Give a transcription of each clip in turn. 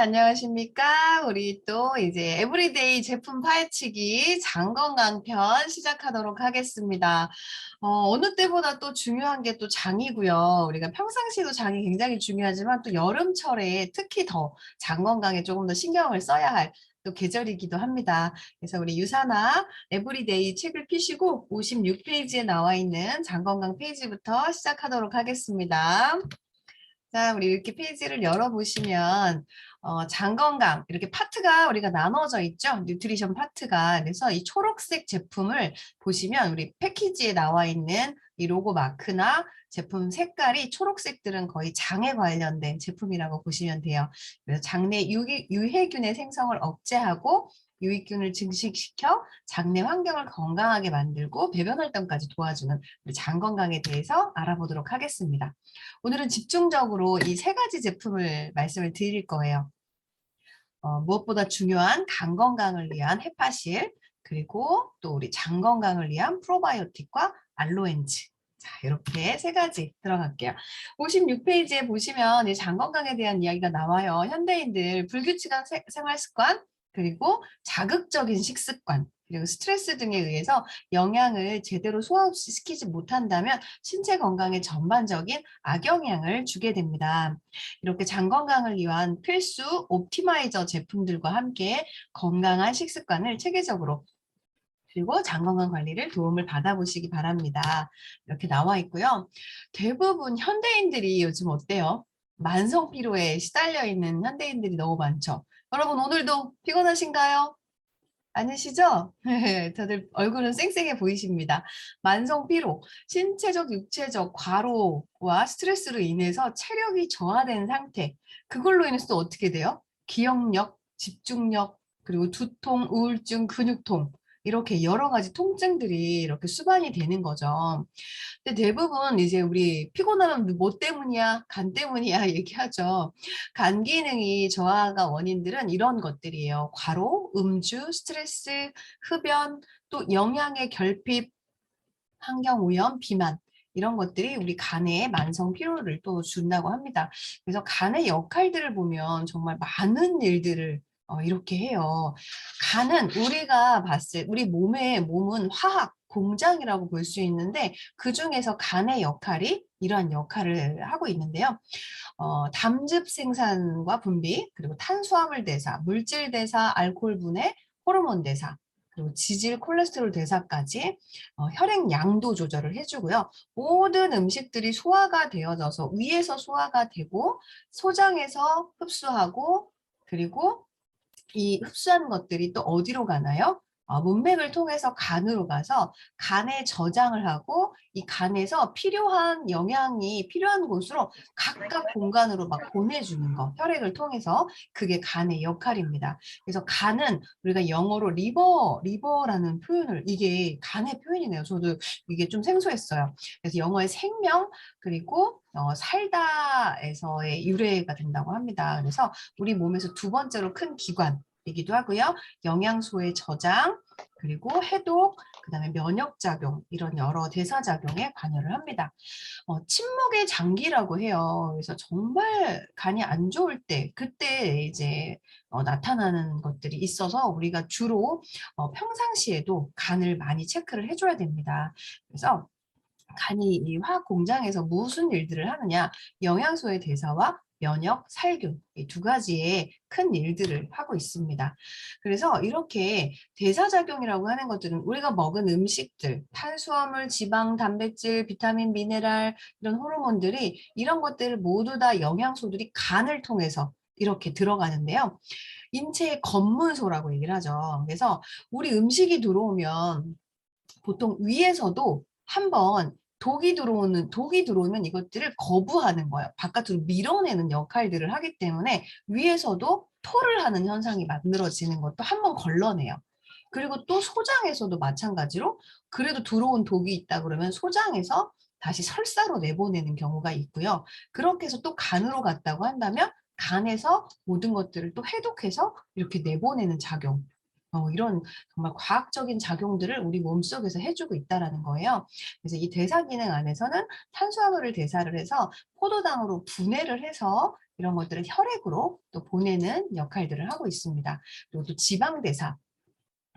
안녕하십니까? 우리 또 이제 에브리데이 제품 파헤치기 장건강 편 시작하도록 하겠습니다. 어느 때보다 또 중요한 게 또 장이고요. 우리가 평상시도 장이 굉장히 중요하지만 또 여름철에 특히 더 장 건강에 조금 더 신경을 써야 할 또 계절이기도 합니다. 그래서 우리 유사나 에브리데이 책을 펴시고 56페이지에 나와 있는 장건강 페이지부터 시작하도록 하겠습니다. 자, 우리 이렇게 페이지를 열어보시면 장 건강 이렇게 파트가 우리가 나눠져 있죠. 뉴트리션 파트가. 그래서 이 초록색 제품을 보시면 우리 패키지에 나와 있는 이 로고 마크나 제품 색깔이 초록색들은 거의 장에 관련된 제품이라고 보시면 돼요. 그래서 장내 유해균의 생성을 억제하고 유익균을 증식시켜 장내 환경을 건강하게 만들고 배변 활동까지 도와주는 우리 장 건강에 대해서 알아보도록 하겠습니다. 오늘은 집중적으로 이 세 가지 제품을 말씀을 드릴 거예요. 무엇보다 중요한 간 건강을 위한 헤파실, 그리고 또 우리 장 건강을 위한 프로바이오틱과 알로엔즈. 자, 이렇게 세 가지 들어갈게요. 56페이지에 보시면 이 장 건강에 대한 이야기가 나와요. 현대인들 불규칙한 생활 습관, 그리고 자극적인 식습관, 그리고 스트레스 등에 의해서 영양을 제대로 소화 없이 시키지 못한다면 신체 건강에 전반적인 악영향을 주게 됩니다. 이렇게 장 건강을 위한 필수 옵티마이저 제품들과 함께 건강한 식습관을 체계적으로 그리고 장 건강 관리를 도움을 받아보시기 바랍니다. 이렇게 나와 있고요. 대부분 현대인들이 요즘 어때요? 만성 피로에 시달려 있는 현대인들이 너무 많죠. 여러분 오늘도 피곤하신가요? 아니시죠? 다들 얼굴은 쌩쌩해 보이십니다. 만성 피로, 신체적, 육체적 과로와 스트레스로 인해서 체력이 저하된 상태. 그걸로 인해서 또 어떻게 돼요? 기억력, 집중력, 그리고 두통, 우울증, 근육통. 이렇게 여러 가지 통증들이 이렇게 수반이 되는 거죠. 근데 대부분 이제 우리 피곤하면 뭐 때문이야? 간 때문이야? 얘기하죠. 간 기능이 저하가 원인들은 이런 것들이에요. 과로, 음주, 스트레스, 흡연, 또 영양의 결핍, 환경 오염, 비만 이런 것들이 우리 간에 만성 피로를 또 준다고 합니다. 그래서 간의 역할들을 보면 정말 많은 일들을 이렇게 해요. 간은 우리가 봤을 우리 몸은 화학 공장이라고 볼 수 있는데 그중에서 간의 역할이 이러한 역할을 하고 있는데요. 담즙 생산과 분비, 그리고 탄수화물 대사, 물질 대사, 알코올 분해, 호르몬 대사, 그리고 지질, 콜레스테롤 대사까지 혈액 양도 조절을 해주고요. 모든 음식들이 소화가 되어져서 위에서 소화가 되고 소장에서 흡수하고 그리고 이 흡수한 것들이 또 어디로 가나요? 문맥을 통해서 간으로 가서 간에 저장을 하고 이 간에서 필요한 영양이 필요한 곳으로 각각 공간으로 막 보내주는 거 혈액을 통해서 그게 간의 역할입니다. 그래서 간은 우리가 영어로 리버라는 표현을 이게 간의 표현이네요. 저도 이게 좀 생소했어요. 그래서 영어의 생명 그리고 살다에서의 유래가 된다고 합니다. 그래서 우리 몸에서 두 번째로 큰 기관 이기도 하고요. 영양소의 저장, 그리고 해독, 그다음에 면역작용 이런 여러 대사작용에 관여를 합니다. 침묵의 장기라고 해요. 그래서 정말 간이 안 좋을 때 그때 이제 나타나는 것들이 있어서 우리가 주로 평상시에도 간을 많이 체크를 해줘야 됩니다. 그래서 간이 이 화학 공장에서 무슨 일들을 하느냐, 영양소의 대사와 면역, 살균 이 두 가지의 큰 일들을 하고 있습니다. 그래서 이렇게 대사작용이라고 하는 것들은 우리가 먹은 음식들, 탄수화물, 지방, 단백질, 비타민, 미네랄 이런 호르몬들이 이런 것들을 모두 다 영양소들이 간을 통해서 이렇게 들어가는데요. 인체의 검문소라고 얘기를 하죠. 그래서 우리 음식이 들어오면 보통 위에서도 한번 독이 들어오면 이것들을 거부하는 거예요. 바깥으로 밀어내는 역할들을 하기 때문에 위에서도 토를 하는 현상이 만들어지는 것도 한번 걸러내요. 그리고 또 소장에서도 마찬가지로 그래도 들어온 독이 있다 그러면 소장에서 다시 설사로 내보내는 경우가 있고요. 그렇게 해서 또 간으로 갔다고 한다면 간에서 모든 것들을 또 해독해서 이렇게 내보내는 작용. 이런 정말 과학적인 작용들을 우리 몸속에서 해주고 있다라는 거예요. 그래서 이 대사 기능 안에서는 탄수화물을 대사를 해서 포도당으로 분해를 해서 이런 것들을 혈액으로 또 보내는 역할들을 하고 있습니다. 그리고 또 지방 대사,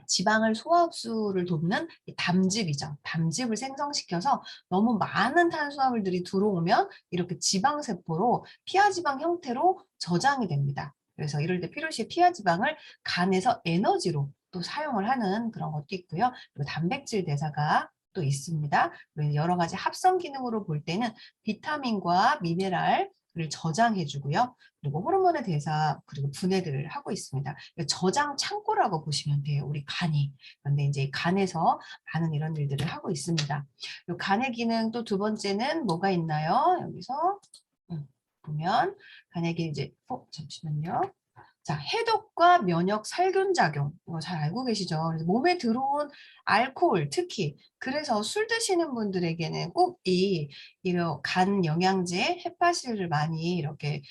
지방을 소화 흡수를 돕는 이 담즙이죠. 담즙을 생성시켜서 너무 많은 탄수화물들이 들어오면 이렇게 지방세포로 피하지방 형태로 저장이 됩니다. 그래서 이럴 때 필요시 피하지방을 간에서 에너지로 또 사용을 하는 그런 것도 있고요. 그리고 단백질 대사가 또 있습니다. 그리고 여러 가지 합성 기능으로 볼 때는 비타민과 미네랄을 저장해 주고요. 그리고 호르몬의 대사 그리고 분해들을 하고 있습니다. 저장 창고라고 보시면 돼요. 우리 간이. 그런데 이제 간에서 많은 이런 일들을 하고 있습니다. 간의 기능 또 두 번째는 뭐가 있나요? 여기서 보면 간의 기능 이제 잠시만요. 자, 해독과 면역 살균 작용. 이거 잘 알고 계시죠? 그래서 몸에 들어온 알코올, 특히 그래서 술 드시는 분들에게는 꼭 이런 간 영양제 헤파시를 많이 이렇게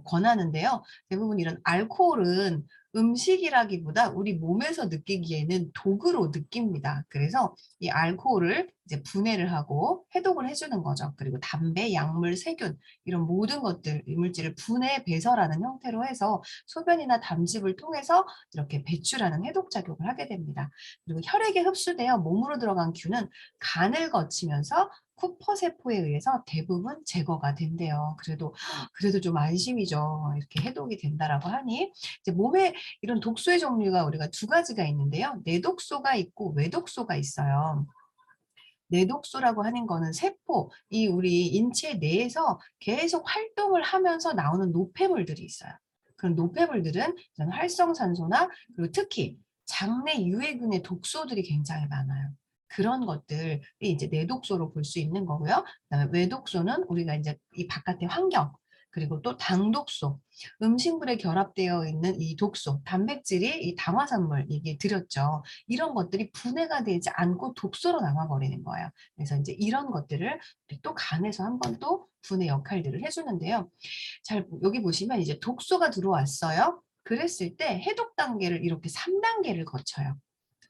권하는데요. 대부분 이런 알코올은 음식이라기보다 우리 몸에서 느끼기에는 독으로 느낍니다. 그래서 이 알코올을 이제 분해를 하고 해독을 해주는 거죠. 그리고 담배, 약물, 세균 이런 모든 것들, 이물질을 분해 배설하는 형태로 해서 소변이나 담즙을 통해서 이렇게 배출하는 해독 작용을 하게 됩니다. 그리고 혈액에 흡수되어 몸으로 들어간 균은 간을 거치면서 쿠퍼 세포에 의해서 대부분 제거가 된대요. 그래도 좀 안심이죠. 이렇게 해독이 된다라고 하니 이제 몸에 이런 독소의 종류가 우리가 두 가지가 있는데요. 내독소가 있고 외독소가 있어요. 내독소라고 하는 거는 세포, 이 우리 인체 내에서 계속 활동을 하면서 나오는 노폐물들이 있어요. 그런 노폐물들은 활성산소나 그리고 특히 장내 유해균의 독소들이 굉장히 많아요. 그런 것들이 이제 내독소로 볼 수 있는 거고요. 그다음에 외독소는 우리가 이제 이 바깥의 환경, 그리고 또 당독소, 음식물에 결합되어 있는 이 독소, 단백질이 이 당화산물 얘기 드렸죠. 이런 것들이 분해가 되지 않고 독소로 남아버리는 거예요. 그래서 이제 이런 것들을 또 간에서 한 번 또 분해 역할들을 해주는데요. 잘 여기 보시면 이제 독소가 들어왔어요. 그랬을 때 해독 단계를 이렇게 3단계를 거쳐요.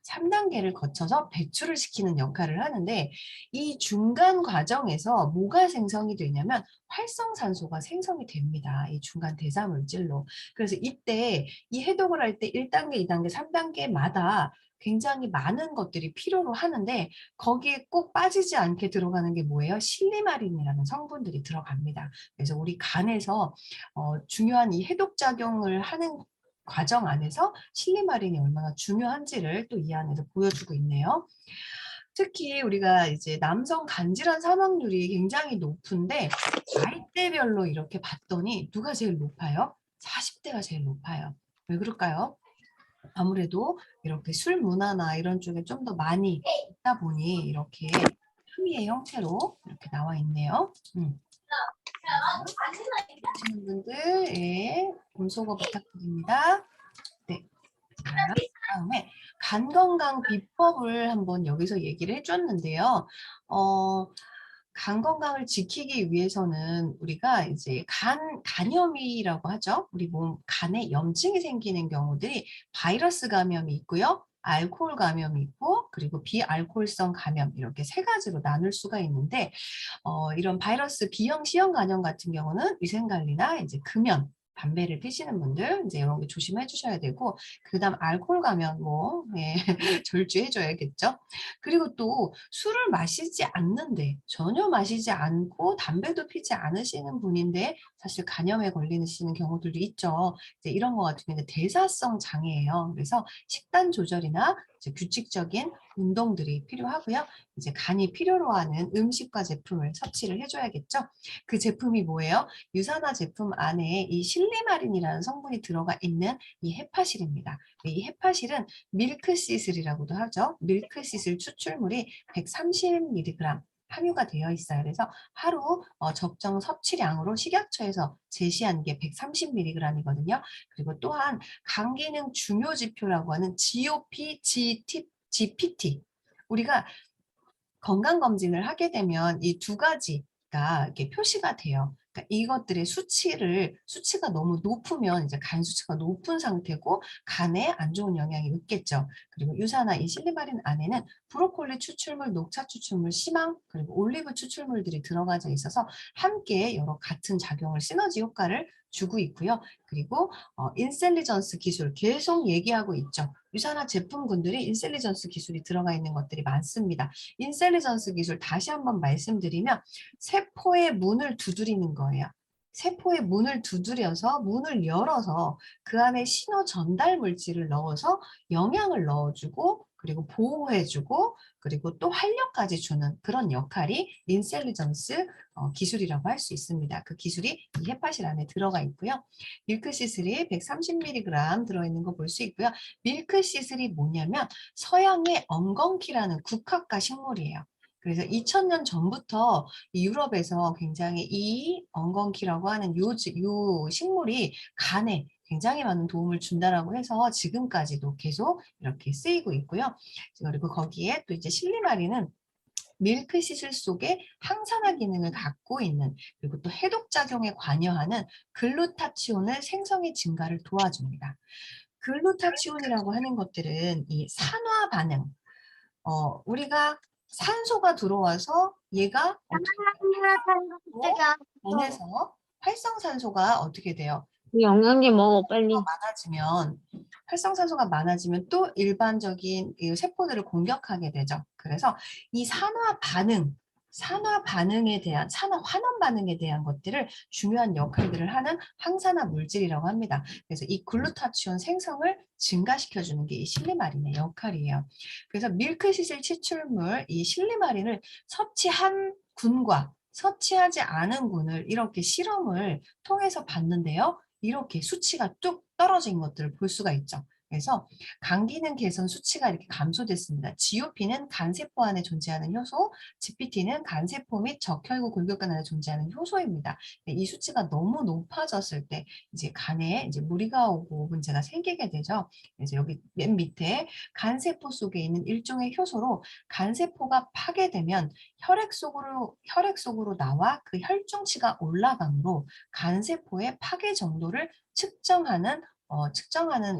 3단계를 거쳐서 배출을 시키는 역할을 하는데 이 중간 과정에서 뭐가 생성이 되냐면 활성산소가 생성이 됩니다. 이 중간 대사 물질로. 그래서 이때 이 해독을 할 때 1단계, 2단계, 3단계마다 굉장히 많은 것들이 필요로 하는데 거기에 꼭 빠지지 않게 들어가는 게 뭐예요? 실리마린이라는 성분들이 들어갑니다. 그래서 우리 간에서 중요한 이 해독 작용을 하는 과정 안에서 실리마린이 얼마나 중요한지를 또 이 안에서 보여주고 있네요. 특히 우리가 이제 남성 간질환 사망률이 굉장히 높은데 나이대별로 이렇게 봤더니 누가 제일 높아요? 40대가 제일 높아요. 왜 그럴까요? 아무래도 이렇게 술 문화나 이런 쪽에 좀 더 많이 있다 보니 이렇게 함의의 형태로 이렇게 나와 있네요. 보시는 분들, 예, 음소거 부탁드립니다. 네. 자, 그다음에 간 건강 비법을 한번 여기서 얘기를 해줬는데요. 간 건강을 지키기 위해서는 우리가 이제 간염이라고 하죠. 우리 몸 간에 염증이 생기는 경우들이 바이러스 감염이 있고요. 알코올 감염이 있고 그리고 비알코올성 감염 이렇게 세 가지로 나눌 수가 있는데 이런 바이러스 B형 C형 간염 같은 경우는 위생관리나 이제 금연 담배를 피시는 분들 이제 이런 게 조심해 주셔야 되고 그다음 알코올 감염 뭐 예, 절주해 줘야겠죠. 그리고 또 술을 마시지 않는데 전혀 마시지 않고 담배도 피지 않으시는 분인데 사실 간염에 걸리시는 경우들도 있죠. 이제 이런 거 같은 경우는 대사성 장애예요. 그래서 식단 조절이나 이제 규칙적인 운동들이 필요하고요. 이제 간이 필요로 하는 음식과 제품을 섭취를 해줘야겠죠. 그 제품이 뭐예요? 유산화 제품 안에 이 실리마린이라는 성분이 들어가 있는 이 헤파실입니다. 이 헤파실은 밀크시슬이라고도 하죠. 밀크시슬 추출물이 130mg 함유가 되어 있어요. 그래서 하루 적정 섭취량으로 식약처에서 제시한 게 130mg이거든요. 그리고 또한 간 기능 중요 지표라고 하는 GOP, GPT 우리가 건강검진을 하게 되면 이 두 가지가 이렇게 표시가 돼요. 그러니까 이것들의 수치가 너무 높으면 이제 간 수치가 높은 상태고 간에 안 좋은 영향이 있겠죠. 그리고 유산화 이 실리마린 안에는 브로콜리 추출물, 녹차 추출물, 시망 그리고 올리브 추출물들이 들어가져 있어서 함께 여러 같은 작용을 시너지 효과를 주고 있고요. 그리고 인셀리전스 기술 계속 얘기하고 있죠. 유산화 제품군들이 인셀리전스 기술이 들어가 있는 것들이 많습니다. 인셀리전스 기술 다시 한번 말씀드리면 세포의 문을 두드리는 거예요. 세포의 문을 두드려서 문을 열어서 그 안에 신호 전달 물질을 넣어서 영양을 넣어주고 그리고 보호해주고 그리고 또 활력까지 주는 그런 역할이 인셀리전스 기술이라고 할 수 있습니다. 그 기술이 이 햇밭실 안에 들어가 있고요. 밀크시슬이 130mg 들어있는 거 볼 수 있고요. 밀크시슬이 뭐냐면 서양의 엉겅퀴라는 국화과 식물이에요. 그래서 2000년 전부터 유럽에서 굉장히 이 엉겅퀴라고 하는 요 식물이 간에 굉장히 많은 도움을 준다라고 해서 지금까지도 계속 이렇게 쓰이고 있고요. 그리고 거기에 또 이제 실리마리는 밀크시슬 속에 항산화 기능을 갖고 있는 그리고 또 해독작용에 관여하는 글루타치온을 생성의 증가를 도와줍니다. 글루타치온이라고 하는 것들은 이 산화 반응, 우리가 산소가 들어와서 얘가 안에서 활성산소가 어떻게 돼요? 영양제 먹어, 빨리. 많아지면 활성산소가 많아지면 또 일반적인 이 세포들을 공격하게 되죠. 그래서 이 산화 반응에 대한 산화 환원 반응에 대한 것들을 중요한 역할들을 하는 항산화 물질이라고 합니다. 그래서 이 글루타치온 생성을 증가시켜 주는 게 이 실리마린의 역할이에요. 그래서 밀크시슬 추출물 이 실리마린을 섭취한 군과 섭취하지 않은 군을 이렇게 실험을 통해서 봤는데요. 이렇게 수치가 뚝 떨어진 것들을 볼 수가 있죠. 그래서 간 기능 개선 수치가 이렇게 감소됐습니다. GOP는 간세포 안에 존재하는 효소, GPT는 간세포 및 적혈구 골격근 안에 존재하는 효소입니다. 이 수치가 너무 높아졌을 때 이제 간에 이제 무리가 오고 문제가 생기게 되죠. 그래서 여기 맨 밑에 간세포 속에 있는 일종의 효소로 간세포가 파괴되면 혈액 속으로 나와 그 혈중치가 올라가므로 간세포의 파괴 정도를 측정하는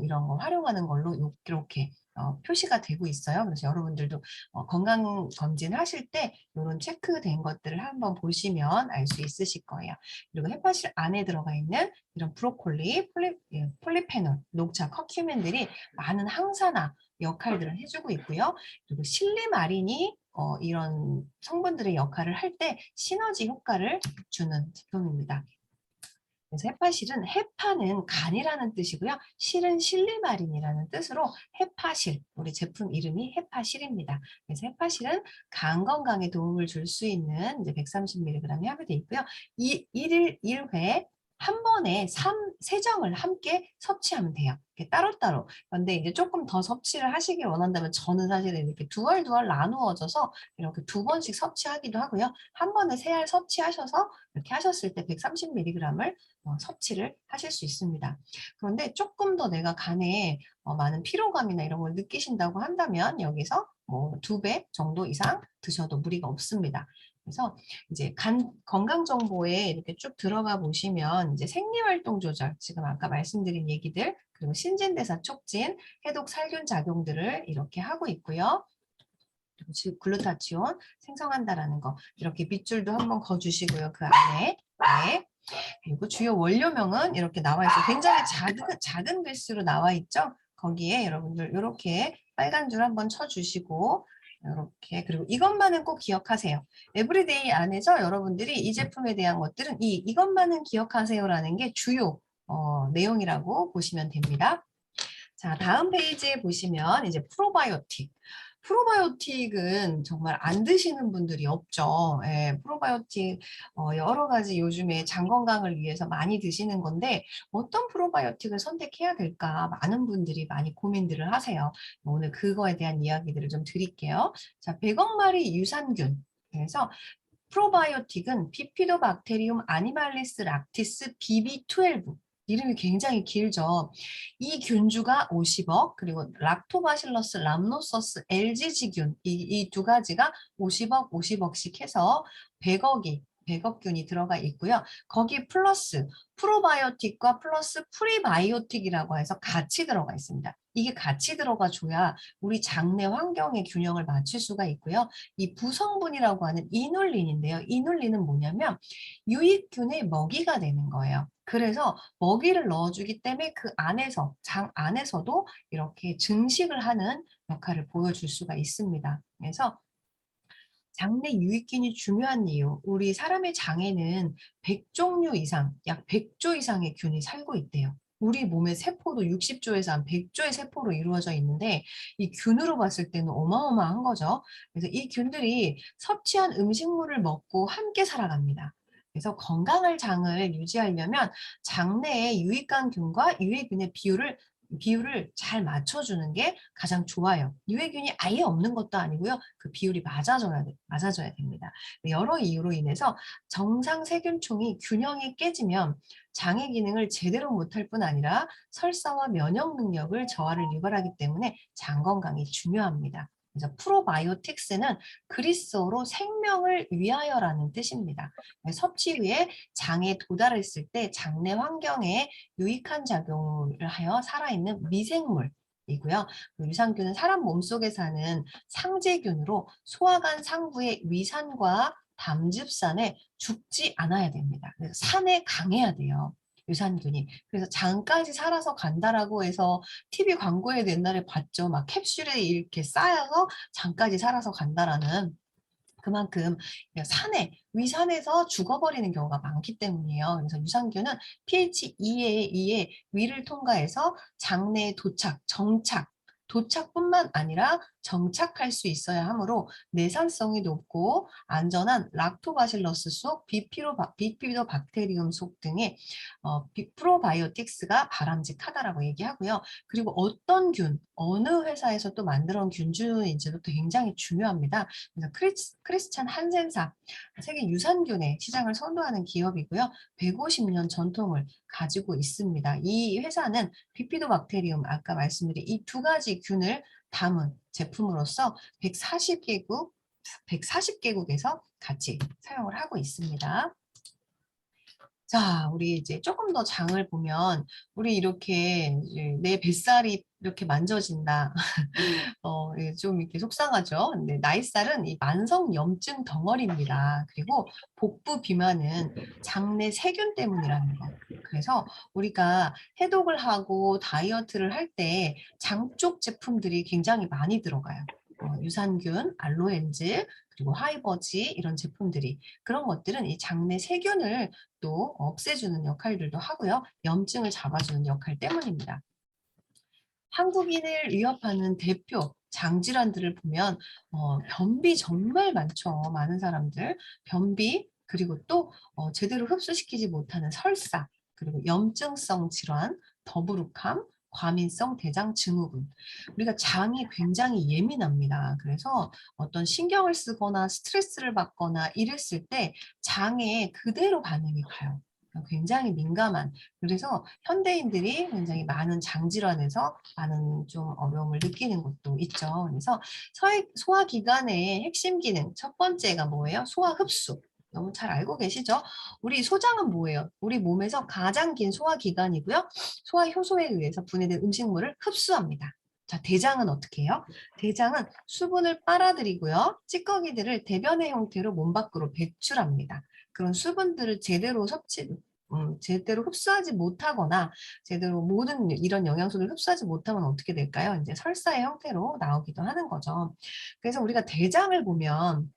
이런 거 활용하는 걸로 이렇게 표시가 되고 있어요. 그래서 여러분들도 건강 검진 하실 때 이런 체크된 것들을 한번 보시면 알 수 있으실 거예요. 그리고 햇밭실 안에 들어가 있는 이런 브로콜리, 폴리페놀, 녹차, 커큐민들이 많은 항산화 역할들을 해주고 있고요. 그리고 실리마린이 이런 성분들의 역할을 할 때 시너지 효과를 주는 제품입니다. 그래서 헤파실은 헤파는 간이라는 뜻이고요. 실은 실리마린이라는 뜻으로 헤파실, 우리 제품 이름이 헤파실입니다. 그래서 헤파실은 간 건강에 도움을 줄 수 있는 이제 130mg이 함유되어 있고요. 1일 1회 한 번에 3정을 함께 섭취하면 돼요. 이렇게 따로따로. 그런데 이제 조금 더 섭취를 하시길 원한다면 저는 사실은 이렇게 두알 나누어져서 이렇게 2번씩 섭취하기도 하고요. 한 번에 3알 섭취하셔서 이렇게 하셨을 때 130mg을 섭취를 하실 수 있습니다. 그런데 조금 더 내가 간에 많은 피로감이나 이런 걸 느끼신다고 한다면 여기서 뭐 2배 정도 이상 드셔도 무리가 없습니다. 그래서 이제 간 건강 정보에 이렇게 쭉 들어가 보시면 이제 생리활동 조절, 지금 아까 말씀드린 얘기들, 그리고 신진대사 촉진, 해독 살균 작용들을 이렇게 하고 있고요. 그리고 글루타치온 생성한다라는 거 이렇게 밑줄도 한번 그어주시고요. 그 안에 네. 그리고 주요 원료명은 이렇게 나와 있어요. 굉장히 작은 글씨로 나와 있죠. 거기에 여러분들 이렇게 빨간 줄 한번 쳐주시고 이렇게 그리고 이것만은 꼭 기억하세요. 에브리데이 안에서 여러분들이 이 제품에 대한 것들은 이것만은 기억하세요라는 게 주요 내용이라고 보시면 됩니다. 자, 다음 페이지에 보시면 이제 프로바이오틱. 프로바이오틱은 정말 안 드시는 분들이 없죠. 예, 프로바이오틱 여러 가지 요즘에 장 건강을 위해서 많이 드시는 건데 어떤 프로바이오틱을 선택해야 될까 많은 분들이 많이 고민들을 하세요. 오늘 그거에 대한 이야기들을 좀 드릴게요. 자, 100억 마리 유산균. 그래서 프로바이오틱은 비피도박테리움 아니말리스 락티스 BB12 이름이 굉장히 길죠. 이 균주가 50억 그리고 락토바실러스 람노서스 LGG균 이 두 가지가 50억 50억씩 해서 100억이 백업균이 들어가 있고요. 거기 플러스 프로바이오틱과 플러스 프리바이오틱이라고 해서 같이 들어가 있습니다. 이게 같이 들어가 줘야 우리 장내 환경의 균형을 맞출 수가 있고요. 이 부성분이라고 하는 이눌린인데요. 이눌린은 뭐냐면 유익균의 먹이가 되는 거예요. 그래서 먹이를 넣어주기 때문에 그 안에서, 장 안에서도 이렇게 증식을 하는 역할을 보여줄 수가 있습니다. 그래서 장내 유익균이 중요한 이유, 우리 사람의 장에는 100종류 이상, 약 100조 이상의 균이 살고 있대요. 우리 몸의 세포도 60조에서 한 100조의 세포로 이루어져 있는데 이 균으로 봤을 때는 어마어마한 거죠. 그래서 이 균들이 섭취한 음식물을 먹고 함께 살아갑니다. 그래서 건강한 장을 유지하려면 장내의 유익한 균과 유해균의 비율을 잘 맞춰주는 게 가장 좋아요. 유해균이 아예 없는 것도 아니고요. 그 비율이 맞아줘야 됩니다. 여러 이유로 인해서 정상 세균총이 균형이 깨지면 장의 기능을 제대로 못할 뿐 아니라 설사와 면역 능력을 저하를 유발하기 때문에 장 건강이 중요합니다. 그래서 프로바이오틱스는 그리스어로 생명을 위하여라는 뜻입니다. 섭취 후에 장에 도달했을 때 장내 환경에 유익한 작용을 하여 살아있는 미생물이고요. 유산균은 사람 몸속에 사는 상재균으로 소화관 상부의 위산과 담즙산에 죽지 않아야 됩니다. 그래서 산에 강해야 돼요. 유산균이. 그래서 장까지 살아서 간다라고 해서 TV 광고에 옛날에 봤죠. 막 캡슐에 이렇게 쌓여서 장까지 살아서 간다라는 그만큼 산에 위산에서 죽어버리는 경우가 많기 때문이에요. 그래서 유산균은 pH 2의 위를 통과해서 장내에 도착뿐만 아니라 정착할 수 있어야 하므로 내산성이 높고 안전한 락토바실러스 속 비피도박테리움 속 등의 프로바이오틱스가 바람직하다라고 얘기하고요. 그리고 어떤 균, 어느 회사에서 또 만들어 온 균주인지도 또 굉장히 중요합니다. 그래서 크리스찬 한센사 세계 유산균의 시장을 선도하는 기업이고요. 150년 전통을 가지고 있습니다. 이 회사는 비피도박테리움 아까 말씀드린 이 두 가지 균을 담은 제품으로서 140개국에서 같이 사용을 하고 있습니다. 자, 우리 이제 조금 더 장을 보면 우리 이렇게 이제 내 뱃살이 이렇게 만져진다. 좀 이렇게 속상하죠. 근데 나이살은 이 만성 염증 덩어리입니다. 그리고 복부 비만은 장내 세균 때문이라는 거. 그래서 우리가 해독을 하고 다이어트를 할 때 장 쪽 제품들이 굉장히 많이 들어가요. 유산균, 알로엔즈, 그리고 하이버지 이런 제품들이 그런 것들은 이 장내 세균을 또 없애주는 역할들도 하고요. 염증을 잡아주는 역할 때문입니다. 한국인을 위협하는 대표 장질환들을 보면 변비 정말 많죠. 많은 사람들. 변비 그리고 또 제대로 흡수시키지 못하는 설사 그리고 염증성 질환, 더부룩함, 과민성 대장 증후군. 우리가 장이 굉장히 예민합니다. 그래서 어떤 신경을 쓰거나 스트레스를 받거나 이랬을 때 장에 그대로 반응이 가요. 굉장히 민감한 그래서 현대인들이 굉장히 많은 장질환에서 많은 좀 어려움을 느끼는 것도 있죠. 그래서 소화기관의 핵심 기능 첫 번째가 뭐예요? 소화 흡수. 너무 잘 알고 계시죠? 우리 소장은 뭐예요? 우리 몸에서 가장 긴 소화기관이고요. 소화 효소에 의해서 분해된 음식물을 흡수합니다. 자, 대장은 어떻게 해요? 대장은 수분을 빨아들이고요. 찌꺼기들을 대변의 형태로 몸 밖으로 배출합니다. 그런 수분들을 제대로 흡수하지 못하거나 제대로 모든 이런 영양소를 흡수하지 못하면 어떻게 될까요? 이제 설사의 형태로 나오기도 하는 거죠. 그래서 우리가 대장을 보면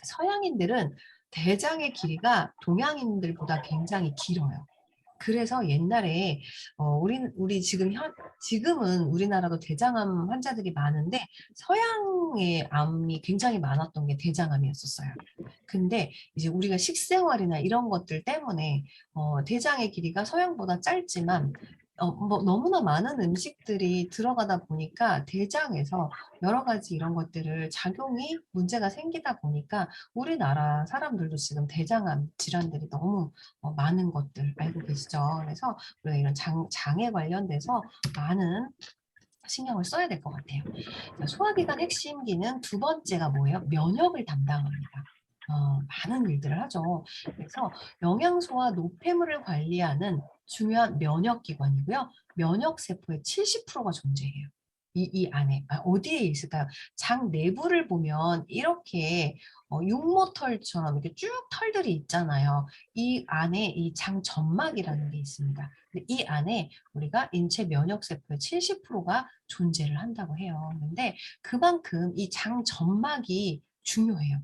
서양인들은 대장의 길이가 동양인들보다 굉장히 길어요. 그래서 옛날에 우리 지금은 우리나라도 대장암 환자들이 많은데 서양의 암이 굉장히 많았던 게 대장암이었었어요. 근데 이제 우리가 식생활이나 이런 것들 때문에 대장의 길이가 서양보다 짧지만 뭐 너무나 많은 음식들이 들어가다 보니까 대장에서 여러 가지 이런 것들을 작용이 문제가 생기다 보니까 우리나라 사람들도 지금 대장암 질환들이 너무 많은 것들 알고 계시죠? 그래서 우리가 이런 장에 관련돼서 많은 신경을 써야 될 것 같아요. 소화기관 핵심 기능 두 번째가 뭐예요? 면역을 담당합니다. 많은 일들을 하죠. 그래서 영양소와 노폐물을 관리하는 중요한 면역기관이고요. 면역세포의 70%가 존재해요. 이 안에. 어디에 있을까요? 장 내부를 보면 이렇게 육모털처럼 이렇게 쭉 털들이 있잖아요. 이 안에 이 장점막이라는 게 있습니다. 근데 이 안에 우리가 인체 면역세포의 70%가 존재를 한다고 해요. 근데 그만큼 이 장점막이 중요해요.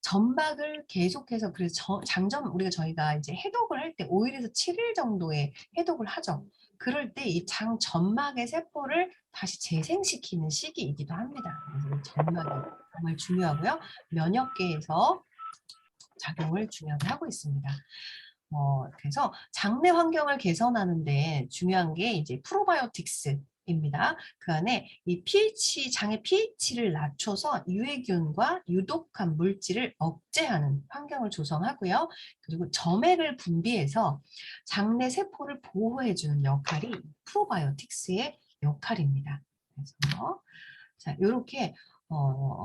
점막을 계속해서 그래서 장점 우리가 저희가 이제 해독을 할 때 5일에서 7일 정도의 해독을 하죠. 그럴 때 이 장점막의 세포를 다시 재생시키는 시기이기도 합니다. 그래서 이 점막이 정말 중요하고요. 면역계에서 작용을 중요하게 하고 있습니다. 그래서 장내 환경을 개선하는데 중요한 게 이제 프로바이오틱스입니다. 그 안에 이 pH, 장의 pH를 낮춰서 유해균과 유독한 물질을 억제하는 환경을 조성하고요. 그리고 점액을 분비해서 장내 세포를 보호해주는 역할이 프로바이오틱스의 역할입니다. 그래서 자, 이렇게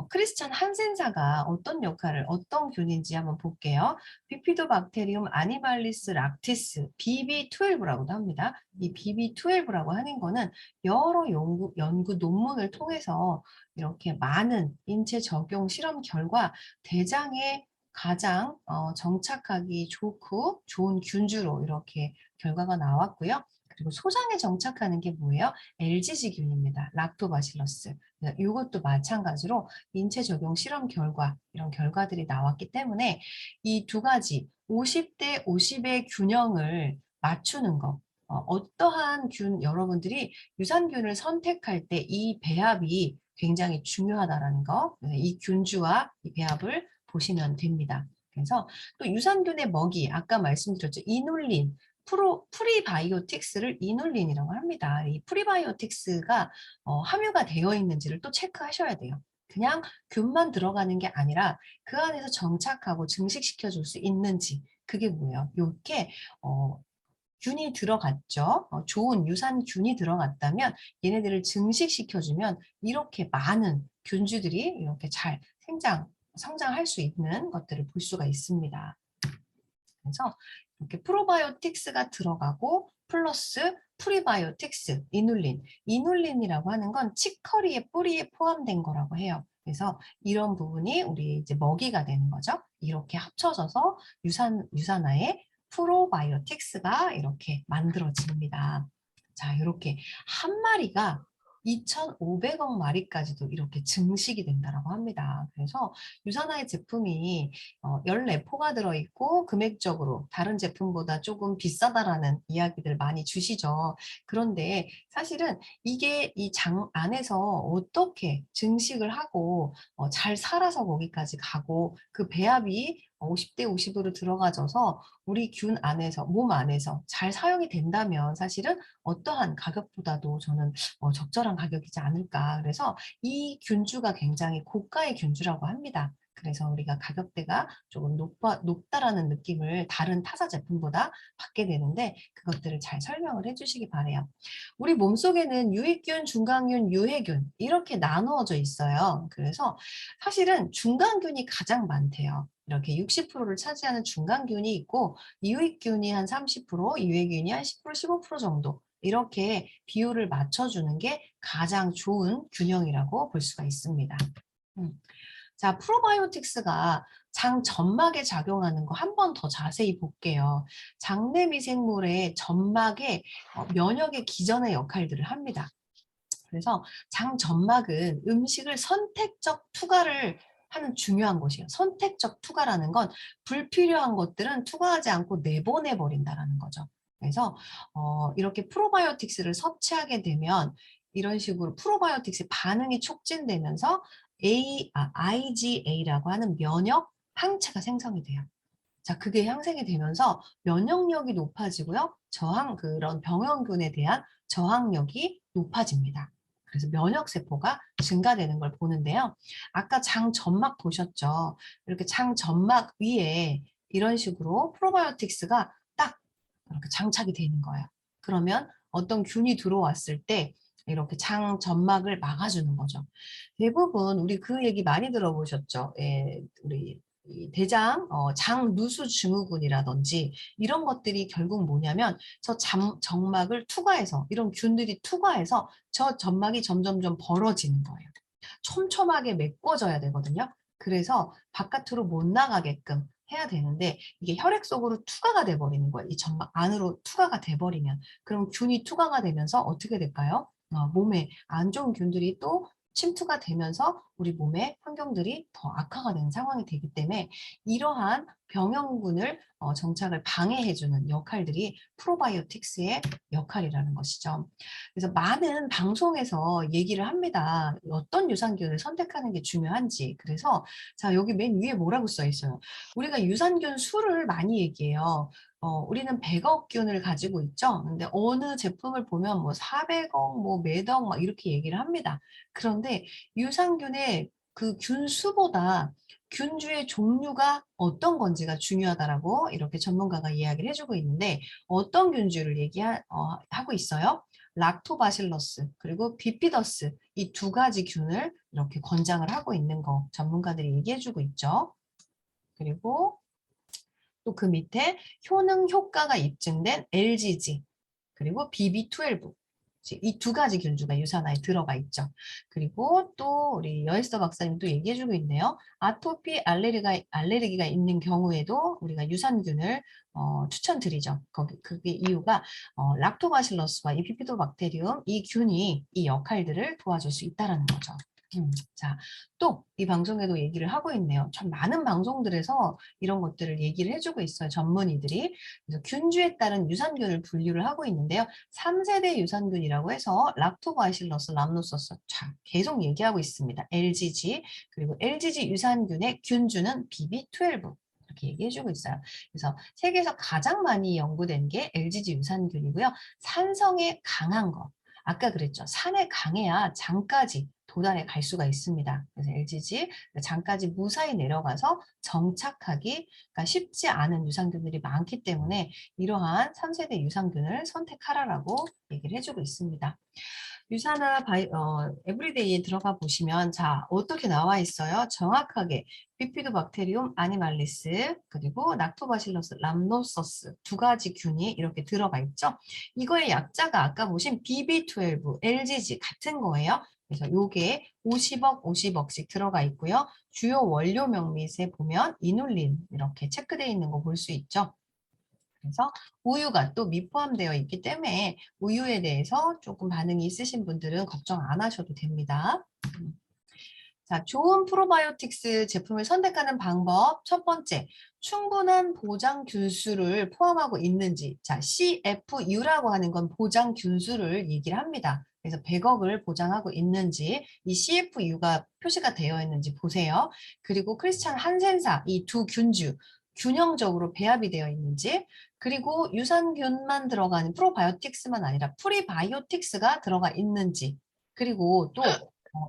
크리스찬 한센사가 어떤 역할을, 어떤 균인지 한번 볼게요. 비피도박테리움 아니발리스 락티스, BB12라고도 합니다. 이 BB12라고 하는 거는 여러 연구 논문을 통해서 이렇게 많은 인체 적용 실험 결과 대장에 가장 정착하기 좋고 좋은 균주로 이렇게 결과가 나왔고요. 그리고 소장에 정착하는 게 뭐예요? LGG균입니다. 락토바실러스. 이것도 마찬가지로 인체 적용 실험 결과, 이런 결과들이 나왔기 때문에 이 두 가지 50대 50의 균형을 맞추는 것, 어떠한 균, 여러분들이 유산균을 선택할 때 이 배합이 굉장히 중요하다는 거, 이 균주와 이 배합을 보시면 됩니다. 그래서 또 유산균의 먹이, 아까 말씀드렸죠. 이눌린, 프리바이오틱스를 이눌린이라고 합니다. 이 프리바이오틱스가 함유가 되어 있는지를 또 체크하셔야 돼요. 그냥 균만 들어가는 게 아니라 그 안에서 정착하고 증식시켜 줄 수 있는지 그게 뭐예요? 이렇게 균이 들어갔죠. 좋은 유산균이 들어갔다면 얘네들을 증식시켜주면 이렇게 많은 균주들이 이렇게 잘 성장할 수 있는 것들을 볼 수가 있습니다. 그래서 이렇게 프로바이오틱스가 들어가고 플러스 프리바이오틱스, 이눌린. 이눌린이라고 하는 건 치커리의 뿌리에 포함된 거라고 해요. 그래서 이런 부분이 우리 이제 먹이가 되는 거죠. 이렇게 합쳐져서 유산화의 프로바이오틱스가 이렇게 만들어집니다. 자, 이렇게 한 마리가 2,500억 마리까지도 이렇게 증식이 된다고 합니다. 그래서 유산화의 제품이 14포가 들어있고 금액적으로 다른 제품보다 조금 비싸다라는 이야기들 많이 주시죠. 그런데 사실은 이게 이 장 안에서 어떻게 증식을 하고 잘 살아서 거기까지 가고 그 배합이 50대 50으로 들어가져서 우리 균 안에서, 몸 안에서 잘 사용이 된다면 사실은 어떠한 가격보다도 저는 적절한 가격이지 않을까. 그래서 이 균주가 굉장히 고가의 균주라고 합니다. 그래서 우리가 가격대가 조금 높다라는 느낌을 다른 타사 제품보다 받게 되는데 그것들을 잘 설명을 해주시기 바래요. 우리 몸속에는 유익균, 중간균, 유해균 이렇게 나누어져 있어요. 그래서 사실은 중간균이 가장 많대요. 이렇게 60%를 차지하는 중간균이 있고 유익균이 한 30%, 유해균이 한 10%, 15% 정도 이렇게 비율을 맞춰주는 게 가장 좋은 균형이라고 볼 수가 있습니다. 자, 프로바이오틱스가 장 점막에 작용하는 거 한 번 더 자세히 볼게요. 장내 미생물의 점막의 면역의 기전의 역할들을 합니다. 그래서 장 점막은 음식을 선택적 투과를 하는 중요한 곳이에요. 선택적 투과라는 건 불필요한 것들은 투과하지 않고 내보내 버린다라는 거죠. 그래서 이렇게 프로바이오틱스를 섭취하게 되면 이런 식으로 프로바이오틱스 반응이 촉진되면서 IgA라고 하는 면역 항체가 생성이 돼요. 자, 그게 형성이 되면서 면역력이 높아지고요. 그런 병원균에 대한 저항력이 높아집니다. 그래서 면역세포가 증가되는 걸 보는데요. 아까 장 점막 보셨죠? 이렇게 장 점막 위에 이런 식으로 프로바이오틱스가 딱 이렇게 장착이 되는 거예요. 그러면 어떤 균이 들어왔을 때 이렇게 장 점막을 막아주는 거죠. 대부분 우리 그 얘기 많이 들어보셨죠? 예, 우리 이 대장, 장누수 증후군이라든지 이런 것들이 결국 뭐냐면 저 점막을 투과해서 이런 균들이 투과해서 저 점막이 점점점 벌어지는 거예요. 촘촘하게 메꿔져야 되거든요. 그래서 바깥으로 못 나가게끔 해야 되는데 이게 혈액 속으로 투과가 돼 버리는 거예요. 이 점막 안으로 투과가 돼 버리면 그럼 균이 투과가 되면서 어떻게 될까요? 몸에 안 좋은 균들이 또 침투가 되면서 우리 몸의 환경들이 더 악화가 되는 상황이 되기 때문에 이러한 병영군을 정착을 방해해주는 역할들이 프로바이오틱스의 역할이라는 것이죠. 그래서 많은 방송에서 얘기를 합니다. 어떤 유산균을 선택하는 게 중요한지. 그래서 자 여기 맨 위에 뭐라고 써 있어요. 우리가 유산균 수를 많이 얘기해요. 우리는 100억 균을 가지고 있죠. 근데 어느 제품을 보면 뭐 400억, 뭐 몇억 막 이렇게 얘기를 합니다. 그런데 유산균의 그 균 수보다 균주의 종류가 어떤 건지가 중요하다라고 이렇게 전문가가 이야기를 해주고 있는데 어떤 균주를 하고 있어요? 락토바실러스 그리고 비피더스 이 두 가지 균을 이렇게 권장을 하고 있는 거 전문가들이 얘기해주고 있죠. 그리고 또 그 밑에 효능 효과가 입증된 LGG 그리고 BB12 이 두 가지 균주가 유산화에 들어가 있죠. 그리고 또 우리 여에스더 박사님도 얘기해주고 있네요. 아토피 알레르기가 있는 경우에도 우리가 유산균을 추천드리죠. 그게 이유가 락토바실러스와 이 비피도박테리움 이 균이 이 역할들을 도와줄 수 있다는 거죠. 자, 또 이 방송에도 얘기를 하고 있네요. 참 많은 방송들에서 이런 것들을 얘기를 해주고 있어요. 전문의들이. 그래서 균주에 따른 유산균을 분류를 하고 있는데요. 3세대 유산균이라고 해서 락토바실러스, 람노소스 자, 계속 얘기하고 있습니다. LGG 그리고 LGG 유산균의 균주는 BB12 이렇게 얘기해주고 있어요. 그래서 세계에서 가장 많이 연구된 게 LGG 유산균이고요. 산성에 강한 거. 아까 그랬죠. 산에 강해야 장까지 도달해 갈 수가 있습니다. 그래서 LGG 장까지 무사히 내려가서 정착하기 그러니까 쉽지 않은 유산균들이 많기 때문에 이러한 3세대 유산균을 선택하라라고 얘기를 해주고 있습니다. 유산화 에브리데이에 들어가 보시면 자 어떻게 나와 있어요? 정확하게 비피도박테리움 아니말리스 그리고 락토바실러스 람노소스 두 가지 균이 이렇게 들어가 있죠. 이거의 약자가 아까 보신 BB12, LGG 같은 거예요. 그래서 요게 50억, 50억씩 들어가 있고요. 주요 원료 명mit에 보면 이눌린 이렇게 체크되어 있는 거 볼 수 있죠. 그래서 우유가 또 미포함되어 있기 때문에 우유에 대해서 조금 반응이 있으신 분들은 걱정 안 하셔도 됩니다. 자, 좋은 프로바이오틱스 제품을 선택하는 방법. 첫 번째, 충분한 보장 균수를 포함하고 있는지. 자, CFU라고 하는 건 보장 균수를 얘기를 합니다. 그래서 100억을 보장하고 있는지, 이 CFU가 표시가 되어 있는지 보세요. 그리고 크리스찬 한센사, 이 두 균주, 균형적으로 배합이 되어 있는지, 그리고 유산균만 들어가는 프로바이오틱스만 아니라 프리바이오틱스가 들어가 있는지, 그리고 또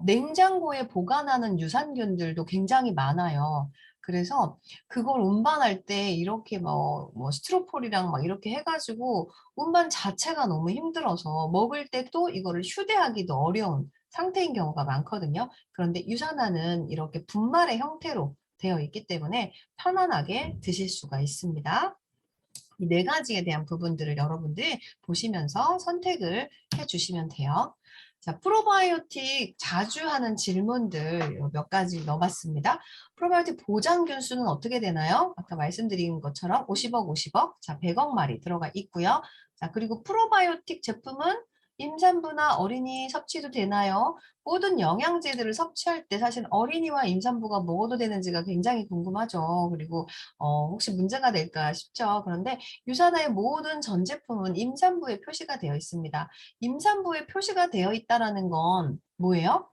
냉장고에 보관하는 유산균들도 굉장히 많아요. 그래서 그걸 운반할 때 이렇게 뭐 스티로폴이랑 막 이렇게 해가지고 운반 자체가 너무 힘들어서 먹을 때 또 이거를 휴대하기도 어려운 상태인 경우가 많거든요. 그런데 유산화는 이렇게 분말의 형태로 되어 있기 때문에 편안하게 드실 수가 있습니다. 이 네 가지에 대한 부분들을 여러분들이 보시면서 선택을 해주시면 돼요. 자, 프로바이오틱 자주 하는 질문들 몇 가지 넣어봤습니다. 프로바이오틱 보장균 수는 어떻게 되나요? 아까 말씀드린 것처럼 50억, 50억, 자, 100억 마리 들어가 있고요. 자, 그리고 프로바이오틱 제품은 임산부나 어린이 섭취도 되나요? 모든 영양제들을 섭취할 때 사실 어린이와 임산부가 먹어도 되는지가 굉장히 궁금하죠. 그리고 혹시 문제가 될까 싶죠. 그런데 유산화의 모든 전 제품은 임산부에 표시가 되어 있습니다. 임산부에 표시가 되어 있다라는 건 뭐예요?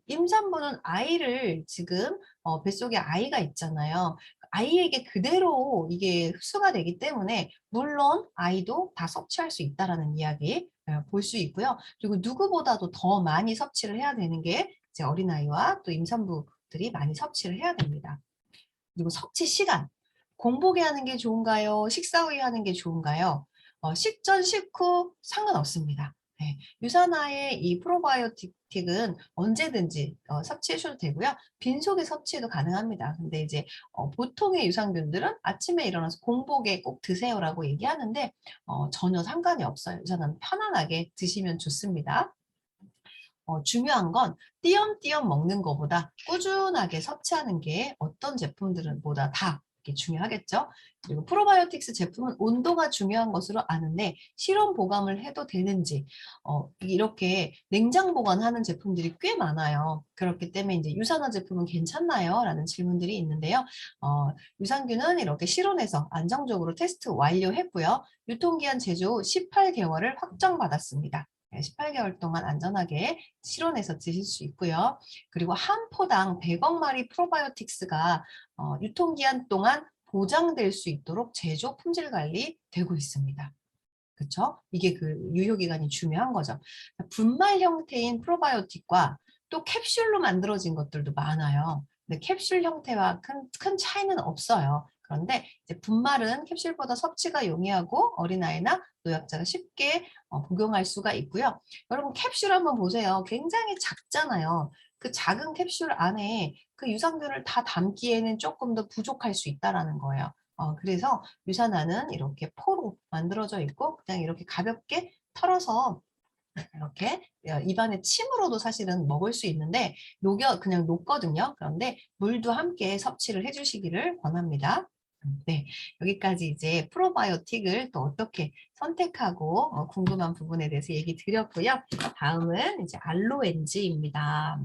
임산부는 아이를 지금 뱃속에 아이가 있잖아요. 아이에게 그대로 이게 흡수가 되기 때문에 물론 아이도 다 섭취할 수 있다라는 이야기 볼 수 있고요. 그리고 누구보다도 더 많이 섭취를 해야 되는 게 이제 어린아이와 또 임산부들이 많이 섭취를 해야 됩니다. 그리고 섭취 시간. 공복에 하는 게 좋은가요? 식사 후에 하는 게 좋은가요? 식전, 식후 상관없습니다. 네, 유산화의 이 프로바이오틱은 언제든지 섭취하셔도 되고요. 빈속에 섭취해도 가능합니다. 근데 이제 보통의 유산균들은 아침에 일어나서 공복에 꼭 드세요라고 얘기하는데 전혀 상관이 없어요. 유산화는 편안하게 드시면 좋습니다. 중요한 건 띄엄띄엄 먹는 것보다 꾸준하게 섭취하는 게 어떤 제품들은 보다 다 이게 중요하겠죠. 그리고 프로바이오틱스 제품은 온도가 중요한 것으로 아는데 실온 보관을 해도 되는지 이렇게 냉장 보관하는 제품들이 꽤 많아요. 그렇기 때문에 이제 유산화 제품은 괜찮나요? 라는 질문들이 있는데요. 유산균은 이렇게 실온에서 안정적으로 테스트 완료했고요. 유통기한 제조 18개월을 확정받았습니다. 18개월 동안 안전하게 실온에서 드실 수 있고요. 그리고 한 포당 100억 마리 프로바이오틱스가 유통기한 동안 보장될 수 있도록 제조 품질 관리 되고 있습니다. 그렇죠? 이게 그 유효기간이 중요한 거죠. 분말 형태인 프로바이오틱과 또 캡슐로 만들어진 것들도 많아요. 근데 캡슐 형태와 큰 차이는 없어요. 그런데 이제 분말은 캡슐보다 섭취가 용이하고 어린아이나 노약자가 쉽게 복용할 수가 있고요. 여러분 캡슐 한번 보세요. 굉장히 작잖아요. 그 작은 캡슐 안에 그 유산균을 다 담기에는 조금 더 부족할 수 있다라는 거예요. 그래서 유산화는 이렇게 포로 만들어져 있고 그냥 이렇게 가볍게 털어서 이렇게 입안에 침으로도 사실은 먹을 수 있는데 그냥 녹거든요. 그런데 물도 함께 섭취를 해주시기를 권합니다. 네, 여기까지 이제 프로바이오틱을 또 어떻게 선택하고 궁금한 부분에 대해서 얘기 드렸고요. 다음은 이제 알로엔즈입니다.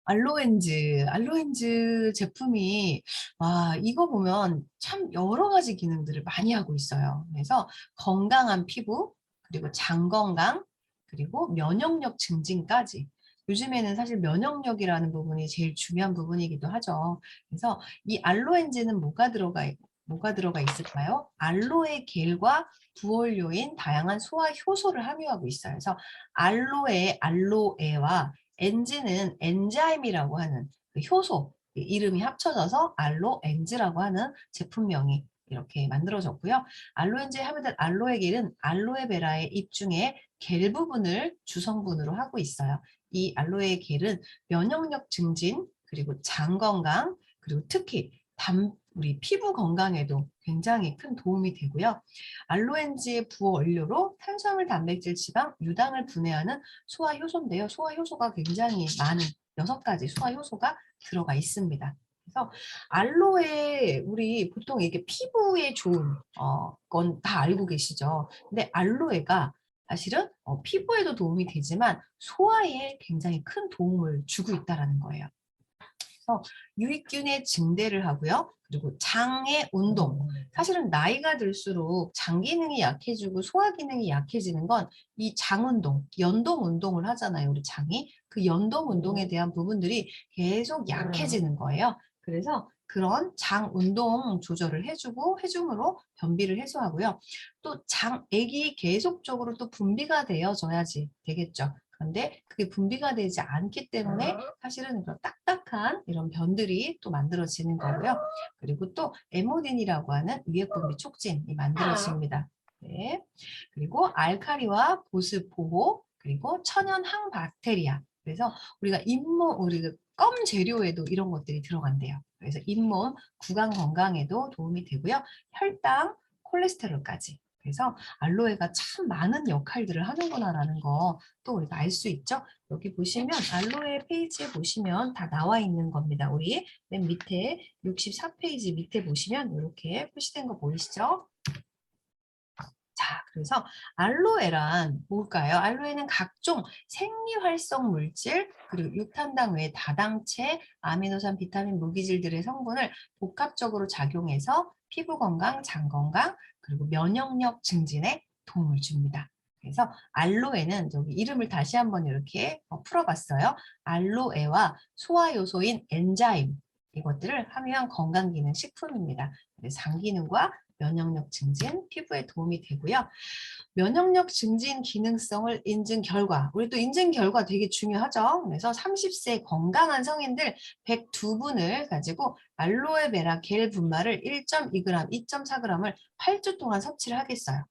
알로엔즈 제품이 와 이거 보면 참 여러 가지 기능들을 많이 하고 있어요. 그래서 건강한 피부 그리고 장 건강 그리고 면역력 증진까지 요즘에는 사실 면역력이라는 부분이 제일 중요한 부분이기도 하죠. 그래서 이 알로엔즈는 뭐가 들어가 있을까요? 알로에 겔과 부원료인 다양한 소화 효소를 함유하고 있어요. 그래서 알로에와 엔즈는 엔자임이라고 하는 그 효소 이름이 합쳐져서 알로엔즈라고 하는 제품명이 이렇게 만들어졌고요. 알로엔즈에 함유된 알로에겔은 알로에베라의 잎 중에 겔 부분을 주성분으로 하고 있어요. 이 알로에겔은 면역력 증진 그리고 장 건강 그리고 특히 우리 피부 건강에도 굉장히 큰 도움이 되고요. 알로엔지의 부어 원료로 탄수화물, 단백질, 지방, 유당을 분해하는 소화 효소인데요. 소화 효소가 굉장히 많은 6가지 소화 효소가 들어가 있습니다. 그래서 알로에 우리 보통 이게 피부에 좋은 건 다 알고 계시죠. 근데 알로에가 사실은 피부에도 도움이 되지만 소화에 굉장히 큰 도움을 주고 있다는 거예요. 그래서 유익균의 증대를 하고요. 그리고 장의 운동. 사실은 나이가 들수록 장 기능이 약해지고 소화 기능이 약해지는 건 이 장 운동, 연동 운동을 하잖아요. 우리 장이. 그 연동 운동에 대한 부분들이 계속 약해지는 거예요. 그래서 그런 장 운동 조절을 해주고 해줌으로 변비를 해소하고요. 또 액이 계속적으로 또 분비가 되어져야지 되겠죠. 그런데 그게 분비가 되지 않기 때문에 사실은 그런 딱딱한 이런 변들이 또 만들어지는 거고요. 그리고 또 에모딘이라고 하는 위액분비 促진이 만들어집니다. 네. 그리고 알칼리와 보습 보호 그리고 천연 항박테리아. 그래서 우리가 우리 껌 재료에도 이런 것들이 들어간대요. 그래서 잇몸, 구강 건강에도 도움이 되고요. 혈당, 콜레스테롤까지. 그래서 알로에가 참 많은 역할들을 하는구나라는 거 또 우리가 알 수 있죠. 여기 보시면 알로에 페이지에 보시면 다 나와 있는 겁니다. 우리 맨 밑에 64페이지 밑에 보시면 이렇게 표시된 거 보이시죠? 자, 그래서 알로에란 뭘까요? 알로에는 각종 생리활성 물질, 그리고 육탄당 외에 다당체, 아미노산, 비타민, 무기질들의 성분을 복합적으로 작용해서 피부 건강, 장 건강, 그리고 면역력 증진에 도움을 줍니다. 그래서 알로에는 여기 이름을 다시 한번 이렇게 풀어봤어요. 알로에와 소화 요소인 엔자임 이것들을 함유한 건강기능 식품입니다. 장 기능과 면역력 증진, 피부에 도움이 되고요. 면역력 증진 기능성을 인증 결과, 우리 또 인증 결과 되게 중요하죠. 그래서 30세 건강한 성인들 102분을 가지고 알로에베라 겔 분말을 1.2g, 2.4g을 8주 동안 섭취를 하겠어요.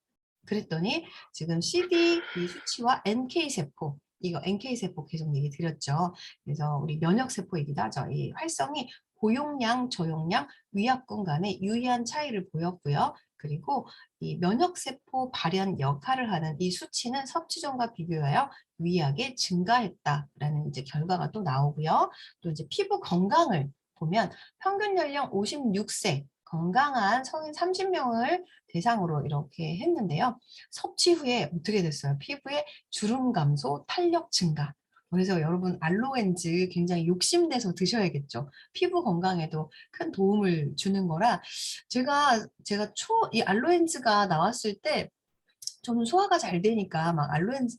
그랬더니 지금 CD 이 수치와 NK 세포, 이거 NK 세포 계속 얘기 드렸죠. 그래서 우리 면역세포이기도 하죠. 이 활성이 고용량, 저용량, 위약군 간의 유의한 차이를 보였고요. 그리고 이 면역세포 발현 역할을 하는 이 수치는 섭취전과 비교하여 유의하게 증가했다라는 이제 결과가 또 나오고요. 또 이제 피부 건강을 보면 평균 연령 56세 건강한 성인 30명을 대상으로 이렇게 했는데요. 섭취 후에 어떻게 됐어요? 피부에 주름 감소, 탄력 증가. 그래서 여러분 알로엔즈 굉장히 욕심내서 드셔야겠죠. 피부 건강에도 큰 도움을 주는 거라 제가 이 알로엔즈가 나왔을 때 저는 소화가 잘 되니까 막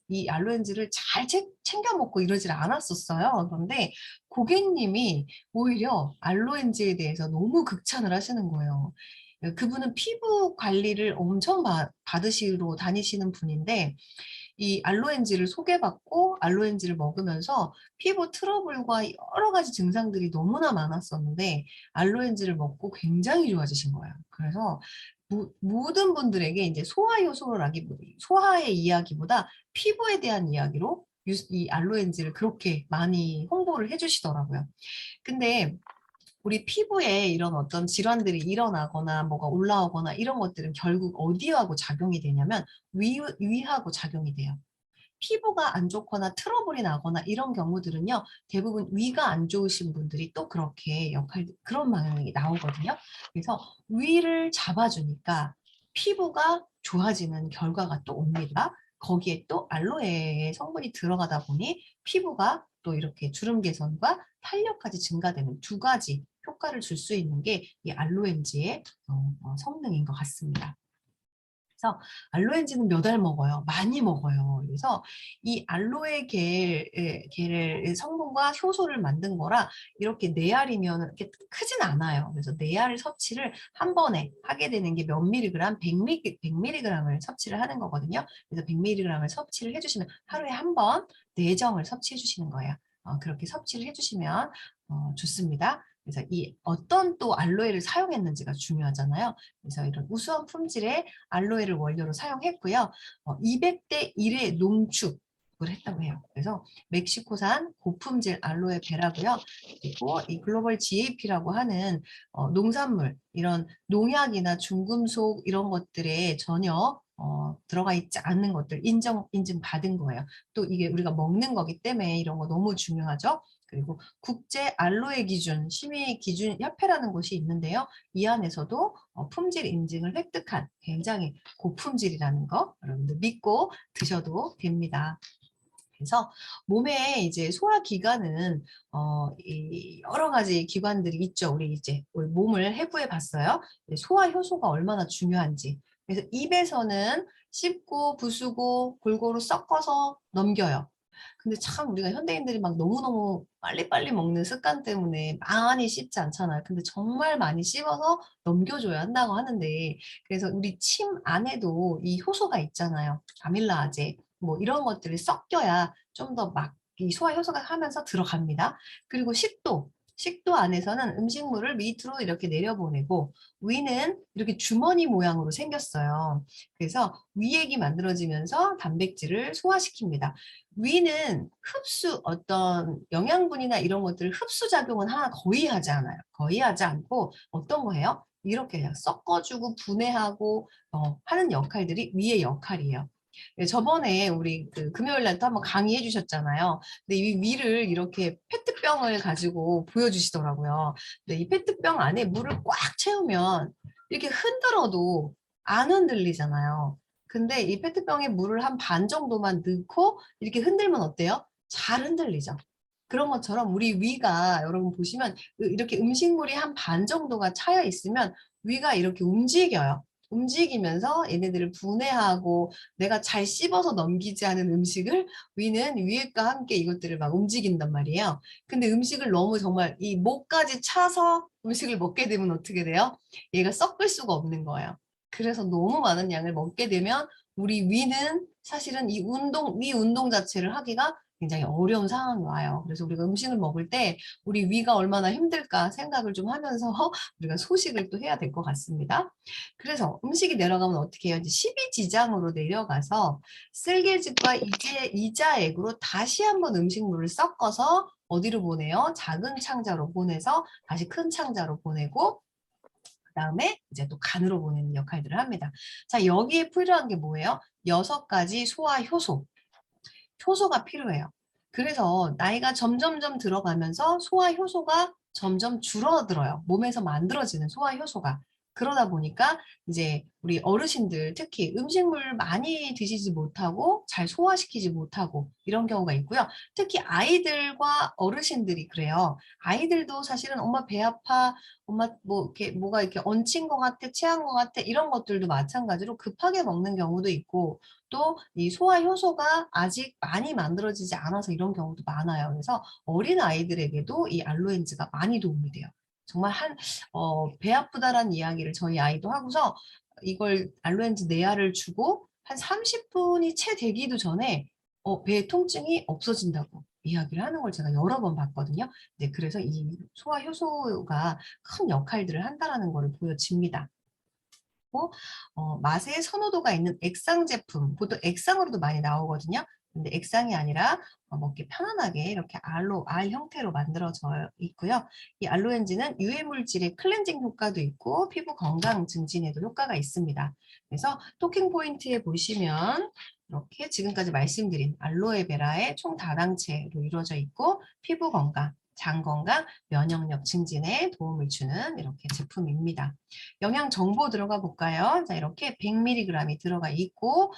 이 알로엔즈를 잘 챙겨 먹고 이러질 않았었어요. 그런데 고객님이 오히려 알로엔즈에 대해서 너무 극찬을 하시는 거예요. 그분은 피부 관리를 엄청 받으시러 다니시는 분인데 이 알로엔지를 소개받고 알로엔지를 먹으면서 피부 트러블과 여러 가지 증상들이 너무나 많았었는데 알로엔지를 먹고 굉장히 좋아지신 거예요. 그래서 모든 분들에게 이제 소화의 이야기보다 피부에 대한 이야기로 이 알로엔지를 그렇게 많이 홍보를 해주시더라고요. 근데 우리 피부에 이런 어떤 질환들이 일어나거나 뭐가 올라오거나 이런 것들은 결국 어디하고 작용이 되냐면 위하고 작용이 돼요. 피부가 안 좋거나 트러블이 나거나 이런 경우들은요, 대부분 위가 안 좋으신 분들이 또 그렇게 그런 방향이 나오거든요. 그래서 위를 잡아주니까 피부가 좋아지는 결과가 또 옵니다. 거기에 또 알로에의 성분이 들어가다 보니 피부가 또 이렇게 주름 개선과 탄력까지 증가되는 두 가지 효과를 줄 수 있는 게 이 알로엔지의 성능인 것 같습니다. 그래서 알로엔지는 몇 알 먹어요. 많이 먹어요. 그래서 이 알로에 겔의 성분과 효소를 만든 거라 이렇게 4알이면 이렇게 크진 않아요. 그래서 4알 섭취를 한 번에 하게 되는 게 몇 밀리그램? 100mg을 섭취를 하는 거거든요. 그래서 100mg을 섭취를 해주시면 하루에 한 번 4정을 섭취해 주시는 거예요. 그렇게 섭취를 해주시면 좋습니다. 그래서 이 어떤 또 알로에를 사용했는지가 중요하잖아요. 그래서 이런 우수한 품질의 알로에를 원료로 사용했고요. 200대 1의 농축을 했다고 해요. 그래서 멕시코산 고품질 알로에 베라고요. 그리고 이 글로벌 GAP라고 하는 농산물, 이런 농약이나 중금속 이런 것들에 전혀 들어가 있지 않는 것들 인증받은 거예요. 또 이게 우리가 먹는 거기 때문에 이런 거 너무 중요하죠. 그리고 국제 알로에 기준 심의 기준 협회라는 곳이 있는데요. 이 안에서도 품질 인증을 획득한 굉장히 고품질이라는 거 여러분들 믿고 드셔도 됩니다. 그래서 몸에 이제 소화기관은 이 여러 가지 기관들이 있죠. 우리 몸을 해부해 봤어요. 소화 효소가 얼마나 중요한지. 그래서 입에서는 씹고 부수고 골고루 섞어서 넘겨요. 근데 참 우리가 현대인들이 막 너무너무 빨리빨리 먹는 습관 때문에 많이 씹지 않잖아요. 근데 정말 많이 씹어서 넘겨줘야 한다고 하는데, 그래서 우리 침 안에도 이 효소가 있잖아요. 아밀라제 뭐 이런 것들이 섞여야 좀 더 막 이 소화 효소가 하면서 들어갑니다. 그리고 식도 안에서는 음식물을 밑으로 이렇게 내려보내고 위는 이렇게 주머니 모양으로 생겼어요. 그래서 위액이 만들어지면서 단백질을 소화시킵니다. 위는 어떤 영양분이나 이런 것들을 흡수 작용은 거의 하지 않아요. 거의 하지 않고 어떤 거예요? 이렇게 그냥 섞어주고 분해하고 하는 역할들이 위의 역할이에요. 네, 저번에 우리 그 금요일 날 또 한번 강의해 주셨잖아요. 근데 이 위를 이렇게 페트병을 가지고 보여주시더라고요. 근데 이 페트병 안에 물을 꽉 채우면 이렇게 흔들어도 안 흔들리잖아요. 근데 이 페트병에 물을 한 반 정도만 넣고 이렇게 흔들면 어때요? 잘 흔들리죠. 그런 것처럼 우리 위가 여러분 보시면 이렇게 음식물이 한 반 정도가 차여 있으면 위가 이렇게 움직여요. 움직이면서 얘네들을 분해하고 내가 잘 씹어서 넘기지 않은 음식을 위는 위액과 함께 이것들을 막 움직인단 말이에요. 근데 음식을 너무 정말 이 목까지 차서 음식을 먹게 되면 어떻게 돼요? 얘가 섞을 수가 없는 거예요. 그래서 너무 많은 양을 먹게 되면 우리 위는 사실은 위 운동 자체를 하기가 굉장히 어려운 상황이 와요. 그래서 우리가 음식을 먹을 때 우리 위가 얼마나 힘들까 생각을 좀 하면서 우리가 소식을 또 해야 될 것 같습니다. 그래서 음식이 내려가면 어떻게 해요? 이제 12지장으로 내려가서 쓸개즙과 이자액으로 다시 한번 음식물을 섞어서 어디로 보내요? 작은 창자로 보내서 다시 큰 창자로 보내고 그다음에 이제 또 간으로 보내는 역할들을 합니다. 자, 여기에 필요한 게 뭐예요? 6가지 소화 효소. 효소가 필요해요. 그래서 나이가 점점점 들어가면서 소화 효소가 점점 줄어들어요. 몸에서 만들어지는 소화 효소가. 그러다 보니까 이제 우리 어르신들 특히 음식물 많이 드시지 못하고 잘 소화시키지 못하고 이런 경우가 있고요. 특히 아이들과 어르신들이 그래요. 아이들도 사실은 엄마 배 아파, 엄마 뭐 이렇게 뭐가 이렇게 얹힌 것 같아, 체한 것 같아 이런 것들도 마찬가지로 급하게 먹는 경우도 있고 또 이 소화 효소가 아직 많이 만들어지지 않아서 이런 경우도 많아요. 그래서 어린 아이들에게도 이 알로엔즈가 많이 도움이 돼요. 정말 배 아프다라는 이야기를 저희 아이도 하고서 이걸 알로엔즈 4알을 주고 한 30분이 채 되기도 전에 배 통증이 없어진다고 이야기를 하는 걸 제가 여러 번 봤거든요. 네, 그래서 이 소화 효소가 큰 역할들을 한다라는 것을 보여집니다. 맛의 선호도가 있는 액상 제품, 보통 액상으로도 많이 나오거든요. 근데 액상이 아니라 먹기 편안하게 이렇게 알 형태로 만들어져 있고요. 이 알로엔진은 유해 물질의 클렌징 효과도 있고 피부 건강 증진에도 효과가 있습니다. 그래서 토킹 포인트에 보시면 이렇게 지금까지 말씀드린 알로에베라의 총 다당체로 이루어져 있고 피부 건강, 장 건강, 면역력 증진에 도움을 주는 이렇게 제품입니다. 영양 정보 들어가 볼까요? 자, 이렇게 100mg이 들어가 있고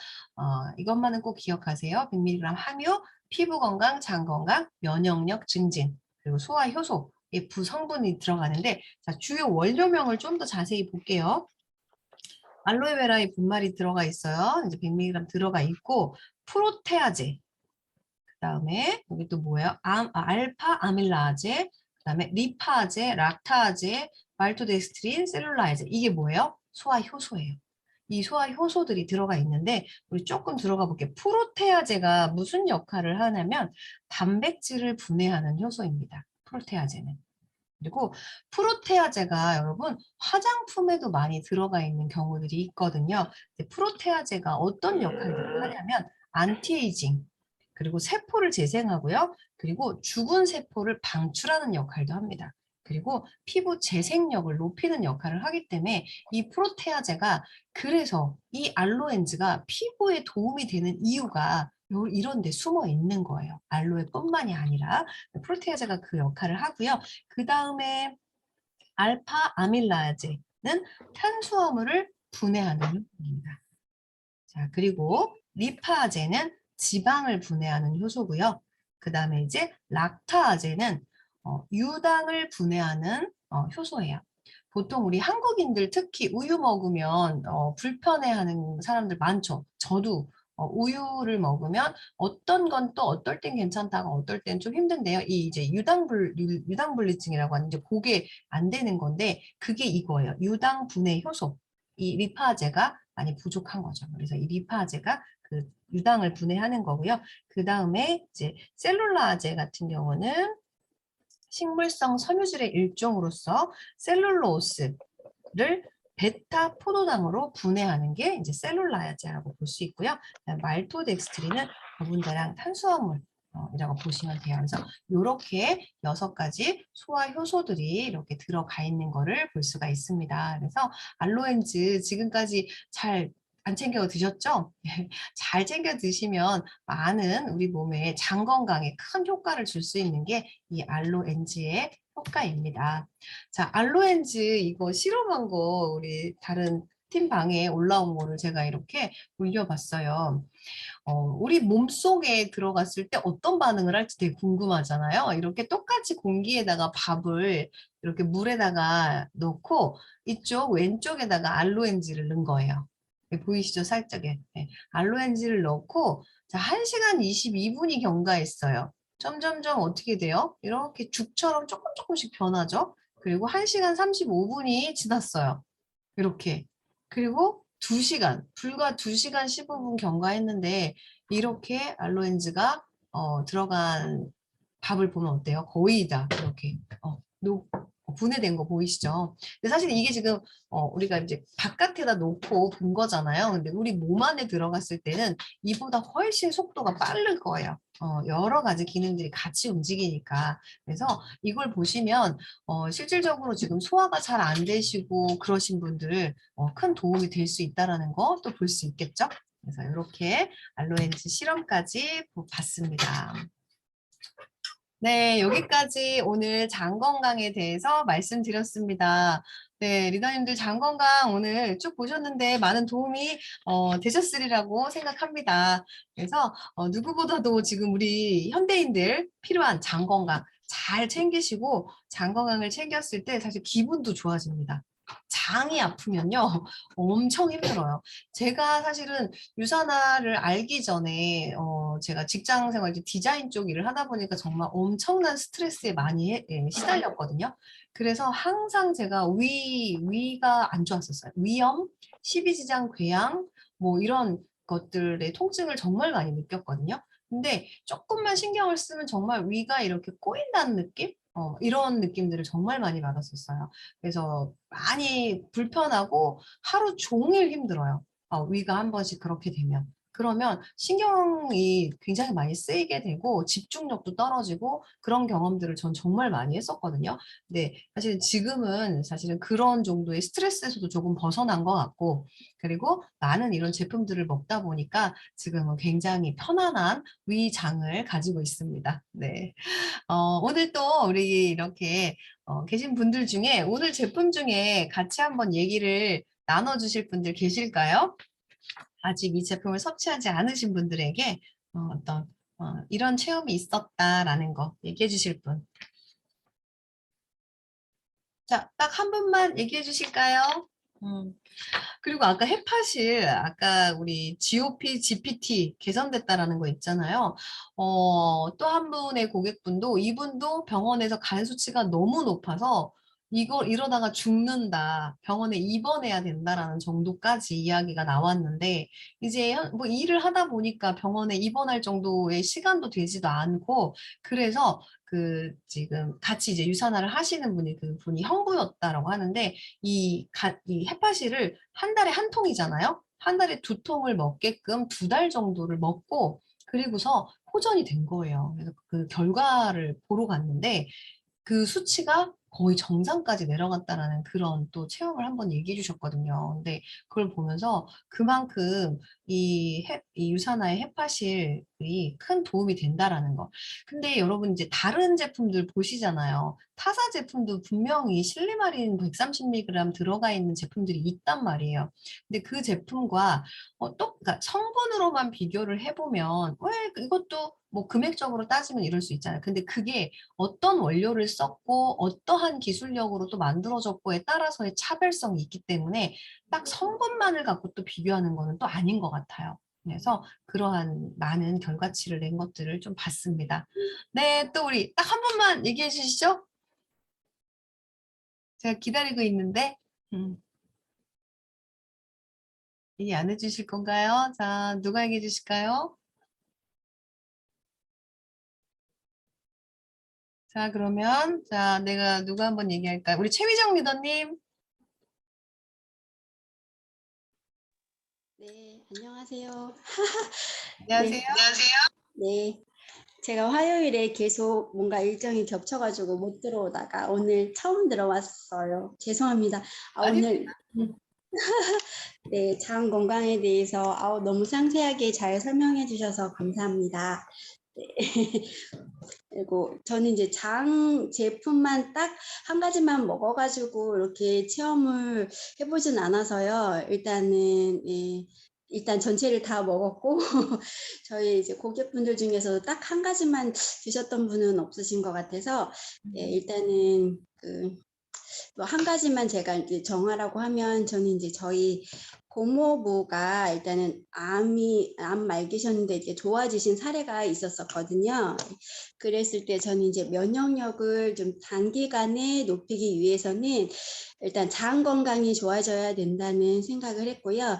이것만은 꼭 기억하세요. 100mg 함유, 피부 건강, 장 건강, 면역력 증진, 그리고 소화 효소, 이 부성분이 들어가는데 자, 주요 원료명을 좀 더 자세히 볼게요. 알로에베라의 분말이 들어가 있어요. 이제 100mg 들어가 있고 프로테아제, 그다음에 여기 또 뭐예요? 알파 아밀라제, 그다음에 리파제, 락타제, 말토데스트린, 셀룰라이제. 이게 뭐예요? 소화 효소예요. 이 소화 효소들이 들어가 있는데 우리 조금 들어가 볼게요. 프로테아제가 무슨 역할을 하냐면 단백질을 분해하는 효소입니다. 프로테아제는. 그리고 프로테아제가 여러분 화장품에도 많이 들어가 있는 경우들이 있거든요. 프로테아제가 어떤 역할을 하냐면 안티에이징, 그리고 세포를 재생하고요. 그리고 죽은 세포를 방출하는 역할도 합니다. 그리고 피부 재생력을 높이는 역할을 하기 때문에 이 프로테아제가 그래서 이 알로엔즈가 피부에 도움이 되는 이유가 이런 데 숨어 있는 거예요. 알로에뿐만이 아니라 프로테아제가 그 역할을 하고요. 그 다음에 알파 아밀라제는 탄수화물을 분해하는 효소입니다. 자, 그리고 리파제는 지방을 분해하는 효소고요. 그 다음에 이제 락타제는 유당을 분해하는 효소예요. 보통 우리 한국인들 특히 우유 먹으면 불편해하는 사람들 많죠. 저도 우유를 먹으면 어떤 건 또 어떨 땐 괜찮다가 어떨 땐 좀 힘든데요. 이 이제 유당불내증이라고 하는 이제 그게 안 되는 건데 그게 이거예요. 유당 분해 효소. 이 리파제가 많이 부족한 거죠. 그래서 이 리파제가 그 유당을 분해하는 거고요. 그 다음에 이제 셀룰라제 같은 경우는 식물성 섬유질의 일종으로서 셀룰로스를 베타 포도당으로 분해하는 게 이제 셀룰라제라고 볼 수 있고요. 말토덱스트린은 더분다량 탄수화물 이라고 보시면 돼요. 그래서 이렇게 6가지 소화 효소들이 이렇게 들어가 있는 거를 볼 수가 있습니다. 그래서 알로엔즈 지금까지 잘 안 챙겨 드셨죠? 잘 챙겨 드시면 많은 우리 몸에 장 건강에 큰 효과를 줄 수 있는 게 이 알로엔즈의 효과입니다. 자, 알로엔즈 이거 실험한 거 우리 다른 팀 방에 올라온 거를 제가 이렇게 올려봤어요. 우리 몸속에 들어갔을 때 어떤 반응을 할지 되게 궁금하잖아요. 이렇게 똑같이 공기에다가 밥을 이렇게 물에다가 넣고 이쪽 왼쪽에다가 알로엔지를 넣은 거예요. 보이시죠? 살짝에. 네. 알로엔지를 넣고 자, 1시간 22분이 경과했어요. 점점점 어떻게 돼요? 이렇게 죽처럼 조금 조금씩 변하죠? 그리고 1시간 35분이 지났어요. 이렇게. 그리고 2시간, 불과 2시간 15분 경과했는데 이렇게 알로엔즈가 들어간 밥을 보면 어때요? 거의 다 이렇게 분해된 거 보이시죠? 근데 사실 이게 지금 우리가 이제 바깥에다 놓고 본 거잖아요. 근데 우리 몸 안에 들어갔을 때는 이보다 훨씬 속도가 빠를 거예요. 여러 가지 기능들이 같이 움직이니까. 그래서 이걸 보시면 실질적으로 지금 소화가 잘 안 되시고 그러신 분들 큰 도움이 될 수 있다라는 거 또 볼 수 있겠죠? 그래서 이렇게 알로엔지 실험까지 봤습니다. 네, 여기까지 오늘 장 건강에 대해서 말씀드렸습니다. 네, 리더님들 장 건강 오늘 쭉 보셨는데 많은 도움이 되셨으리라고 생각합니다. 그래서 누구보다도 지금 우리 현대인들 필요한 장 건강 잘 챙기시고 장 건강을 챙겼을 때 사실 기분도 좋아집니다. 장이 아프면요 엄청 힘들어요. 제가 사실은 유산화를 알기 전에 제가 직장 생활 이제 디자인 쪽 일을 하다 보니까 정말 엄청난 스트레스에 많이 시달렸거든요. 그래서 항상 제가 위가 안 좋았었어요. 위염, 십이지장 궤양 뭐 이런 것들의 통증을 정말 많이 느꼈거든요. 근데 조금만 신경을 쓰면 정말 위가 이렇게 꼬인다는 느낌? 이런 느낌들을 정말 많이 받았었어요. 그래서 많이 불편하고 하루 종일 힘들어요. 위가 한 번씩 그렇게 되면. 그러면 신경이 굉장히 많이 쓰이게 되고 집중력도 떨어지고 그런 경험들을 전 정말 많이 했었거든요. 근데 사실 지금은 사실은 그런 정도의 스트레스에서도 조금 벗어난 것 같고 그리고 많은 이런 제품들을 먹다 보니까 지금은 굉장히 편안한 위장을 가지고 있습니다. 네. 오늘 또 우리 이렇게 계신 분들 중에 오늘 제품 중에 같이 한번 얘기를 나눠주실 분들 계실까요? 아직 이 제품을 섭취하지 않으신 분들에게 어떤 이런 체험이 있었다라는 거 얘기해 주실 분. 자, 딱 한 분만 얘기해 주실까요? 그리고 아까 헤파실, 아까 우리 GOP, GPT 개선됐다라는 거 있잖아요. 또 한 분의 고객분도 이분도 병원에서 간 수치가 너무 높아서 이러다가 죽는다, 병원에 입원해야 된다라는 정도까지 이야기가 나왔는데 이제 뭐 일을 하다 보니까 병원에 입원할 정도의 시간도 되지도 않고 그래서 그 지금 같이 이제 유산화를 하시는 분이 그분이 형부였다라고 하는데 이 해파시를 한 달에 한 통이잖아요. 한 달에 두 통을 먹게끔 두 달 정도를 먹고 그리고서 호전이 된 거예요. 그래서 그 결과를 보러 갔는데 그 수치가 거의 정상까지 내려갔다라는 그런 또 체험을 한번 얘기해 주셨거든요. 근데 그걸 보면서 그만큼 이 유산화의 헤파실이 큰 도움이 된다라는 거. 근데 여러분 이제 다른 제품들 보시잖아요. 타사 제품도 분명히 실리마린 130mg 들어가 있는 제품들이 있단 말이에요. 근데 그 제품과 그러니까 성분으로만 비교를 해보면 왜 이것도 뭐 금액적으로 따지면 이럴 수 있잖아요. 근데 그게 어떤 원료를 썼고 어떠한 기술력으로 또 만들어졌고에 따라서의 차별성이 있기 때문에 딱 성분만을 갖고 또 비교하는 거는 또 아닌 것 같아요. 그래서 그러한 많은 결과치를 낸 것들을 좀 봤습니다. 네, 또 우리 딱 한 번만 얘기해 주시죠. 제가 기다리고 있는데 얘기 안 해주실 건가요? 자, 누가 얘기해 주실까요? 자, 그러면 자, 내가 누가 한번 얘기할까요? 우리 최미정 리더님. 네, 안녕하세요. 안녕하세요. 네, 네. 제가 화요일에 계속 뭔가 일정이 겹쳐가지고 못 들어오다가 오늘 처음 들어왔어요. 죄송합니다. 오늘 네, 장 건강에 대해서 너무 상세하게 잘 설명해 주셔서 감사합니다. 네. 그리고 저는 이제 장 제품만 딱 한 가지만 먹어가지고 이렇게 체험을 해보진 않아서요. 일단 전체를 다 먹었고 저희 이제 고객분들 중에서도 딱 한 가지만 드셨던 분은 없으신 것 같아서 일단은 뭐 한 가지만 제가 이제 정하라고 하면 저는 이제 저희 고모부가 일단은 암 말기셨는데 이제 좋아지신 사례가 있었었거든요. 그랬을 때 저는 이제 면역력을 좀 단기간에 높이기 위해서는 일단 장 건강이 좋아져야 된다는 생각을 했고요.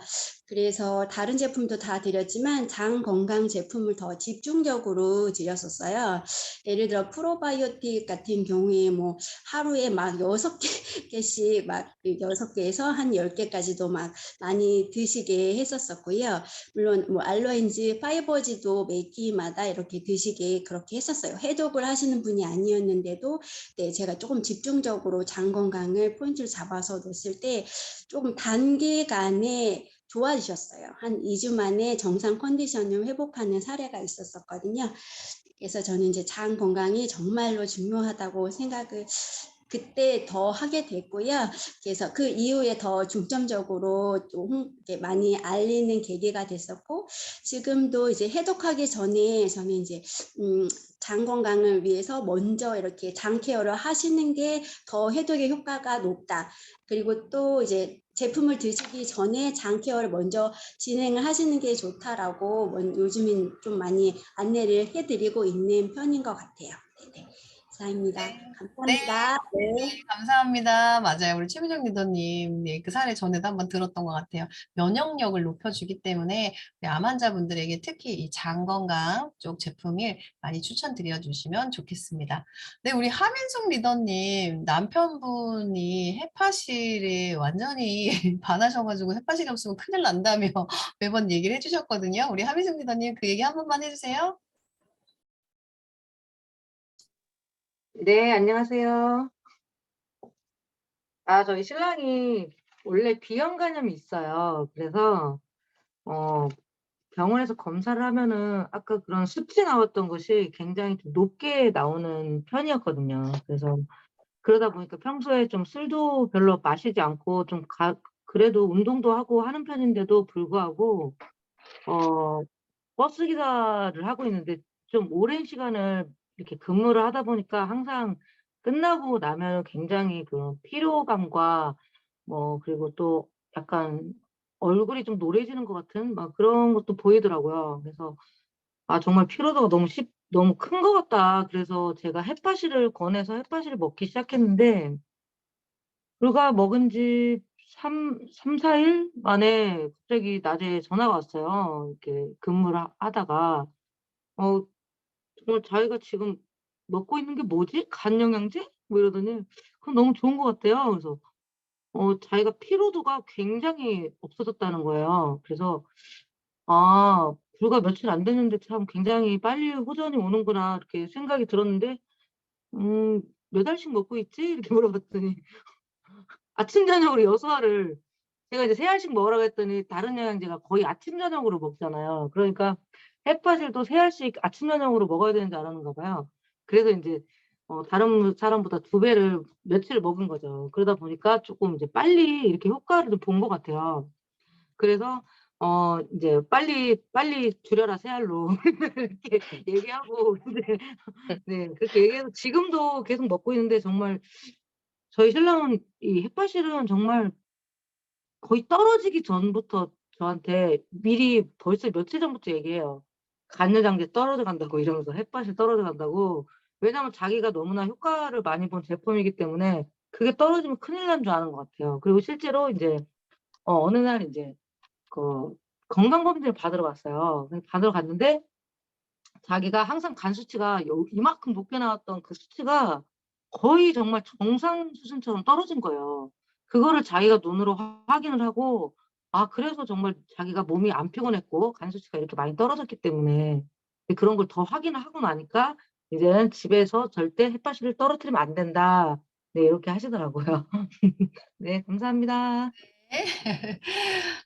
그래서 다른 제품도 다 드렸지만 장 건강 제품을 더 집중적으로 드렸었어요. 예를 들어 프로바이오틱 같은 경우에 뭐 하루에 막 6개씩 막 6개에서 한 10개까지도 막 많이 드시게 했었었고요. 물론 뭐 알로엔즈 파이버즈도 매 끼마다 이렇게 드시게 그렇게 했었어요. 해독을 하시는 분이 아니었는데도 네, 제가 조금 집중적으로 장 건강을 포인트를 잡아서 놓았을 때 조금 단기간에 좋아지셨어요. 한 2주 만에 정상 컨디션을 회복하는 사례가 있었었거든요. 그래서 저는 이제 장 건강이 정말로 중요하다고 생각을 그때 더 하게 됐고요. 그래서 그 이후에 더 중점적으로 좀 많이 알리는 계기가 됐었고, 지금도 이제 해독하기 전에 저는 이제 장 건강을 위해서 먼저 이렇게 장 케어를 하시는 게 더 해독의 효과가 높다. 그리고 또 이제 제품을 드시기 전에 장 케어를 먼저 진행을 하시는 게 좋다라고 요즘엔 좀 많이 안내를 해드리고 있는 편인 것 같아요. 네네. 이상입니다. 네. 감사합니다. 네. 감사합니다. 맞아요. 우리 최민정 리더님, 네, 그 사례 전에도 한번 들었던 것 같아요. 면역력을 높여주기 때문에 우리 암 환자분들에게 특히 이 장 건강 쪽 제품을 많이 추천드려 주시면 좋겠습니다. 네, 우리 하민숙 리더님, 남편분이 헤파실에 완전히 반하셔가지고 헤파실이 없으면 큰일 난다며 매번 얘기를 해주셨거든요. 우리 하민숙 리더님 그 얘기 한 번만 해주세요. 네, 안녕하세요. 저희 신랑이 원래 비형 간염이 있어요. 그래서, 어, 병원에서 검사를 하면은 아까 그런 수치 나왔던 것이 굉장히 좀 높게 나오는 편이었거든요. 그래서 그러다 보니까 평소에 좀 술도 별로 마시지 않고 그래도 운동도 하고 하는 편인데도 불구하고, 어, 버스 기사를 하고 있는데 좀 오랜 시간을 이렇게 근무를 하다 보니까 항상 끝나고 나면 굉장히 그 피로감과 뭐 그리고 또 약간 얼굴이 좀 노래지는 것 같은 막 그런 것도 보이더라고요. 그래서 정말 피로도가 너무 큰 것 같다. 그래서 제가 햇파시를 권해서 햇파시를 먹기 시작했는데 불과 먹은 지 4일 만에 갑자기 낮에 전화가 왔어요. 이렇게 근무를 하다가 어, 정말 자기가 지금 먹고 있는 게 뭐지? 간영양제? 뭐 이러더니 그럼 너무 좋은 것 같대요. 그래서 자기가 피로도가 굉장히 없어졌다는 거예요. 그래서 불과 며칠 안 됐는데 참 굉장히 빨리 호전이 오는구나 이렇게 생각이 들었는데 몇 알씩 먹고 있지? 이렇게 물어봤더니 아침 저녁으로 6알을 제가 이제 3알씩 먹으라고 했더니 다른 영양제가 거의 아침 저녁으로 먹잖아요. 그러니까 햇파실도 3알씩 아침 저녁으로 먹어야 되는 줄 알았는가 봐요. 그래서 인제 다른 사람보다 2배를 며칠 먹은 거죠. 그러다 보니까 쪼끔 이제 빨리 이렇게 효과를 좀 본 것 같아요. 그래서 인제 "빨리 줄여라 3알로." 이렇게 얘기하고 근데 네 그렇게 얘기해서 지금도 계속 먹고 있는데 정말 저희 신랑은 이 햇파실은 정말 거의 떨어지기 전부터 저한테 미리 벌써 며칠 전부터 얘기해요. "간려장제 떨어져 간다."고 이러면서 햇밭이 떨어져 간다고. 왜냐하면 자기가 너무나 효과를 많이 본 제품이기 때문에 그게 떨어지면 큰일 나는 줄 아는 것 같아요. 그리고 실제로 인제 어느 날 인제 그 건강검진을 받으러 갔어요. 그래서 받으러 갔는데 자기가 항상 간 수치가 이만큼 높게 나왔던 그 수치가 거의 정말 정상 수준처럼 떨어진 거예요. 그거를 자기가 눈으로 확인을 하고 그래서 정말 자기가 몸이 안 피곤했고 간 수치가 이렇게 많이 떨어졌기 때문에 그런 걸 더 확인을 하고 나니까 이제는 집에서 "절대 햇반실을 떨어뜨리면 안 된다." 네 이렇게 하시더라고요. 네 감사합니다. 네.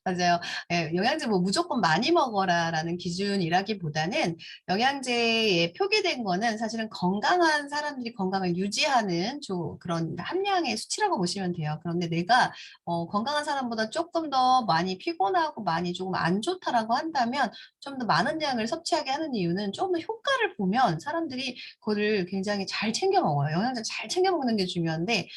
맞아요. 예, 영양제 뭐 무조건 많이 먹어라라는 기준이라기보다는 영양제에 표기된 거는 사실은 건강한 사람들이 건강을 유지하는 그런 함량의 수치라고 보시면 돼요. 그런데 내가 건강한 사람보다 조금 더 많이 피곤하고 많이 조금 안 좋다라고 한다면 좀 더 많은 양을 섭취하게 하는 이유는 좀 더 효과를 보면 사람들이 그거를 굉장히 잘 챙겨 먹어요. 영양제 잘 챙겨 먹는 게 중요한데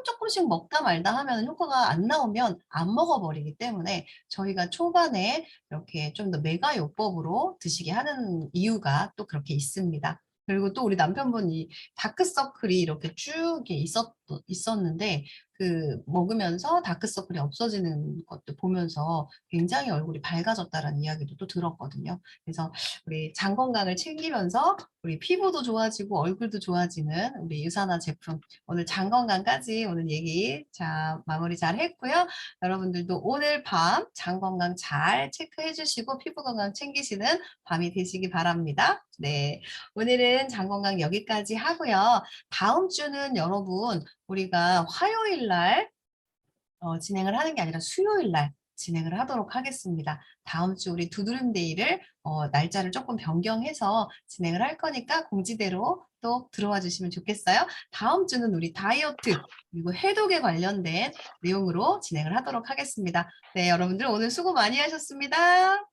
조금씩 먹다 말다 하면 효과가 안 나오면 안 먹어버리기 때문에 저희가 초반에 이렇게 좀 더 메가요법으로 드시게 하는 이유가 또 그렇게 있습니다. 그리고 또 우리 남편분이 다크서클이 이렇게 쭉 있었는데 먹으면서 다크서클이 없어지는 것도 보면서 굉장히 얼굴이 밝아졌다라는 이야기도 또 들었거든요. 그래서 우리 장 건강을 챙기면서 우리 피부도 좋아지고 얼굴도 좋아지는 우리 유산화 제품 오늘 장 건강까지 오늘 얘기 자 마무리 잘 했고요. 여러분들도 오늘 밤 장 건강 잘 체크해 주시고 피부 건강 챙기시는 밤이 되시기 바랍니다. 네, 오늘은 장 건강 여기까지 하고요. 다음 주는 여러분 우리가 화요일 날 진행을 하는 게 아니라 수요일 날 진행을 하도록 하겠습니다. 다음 주 우리 두드림데이를 날짜를 조금 변경해서 진행을 할 거니까 공지대로 또 들어와 주시면 좋겠어요. 다음 주는 우리 다이어트 그리고 해독에 관련된 내용으로 진행을 하도록 하겠습니다. 네, 여러분들 오늘 수고 많이 하셨습니다.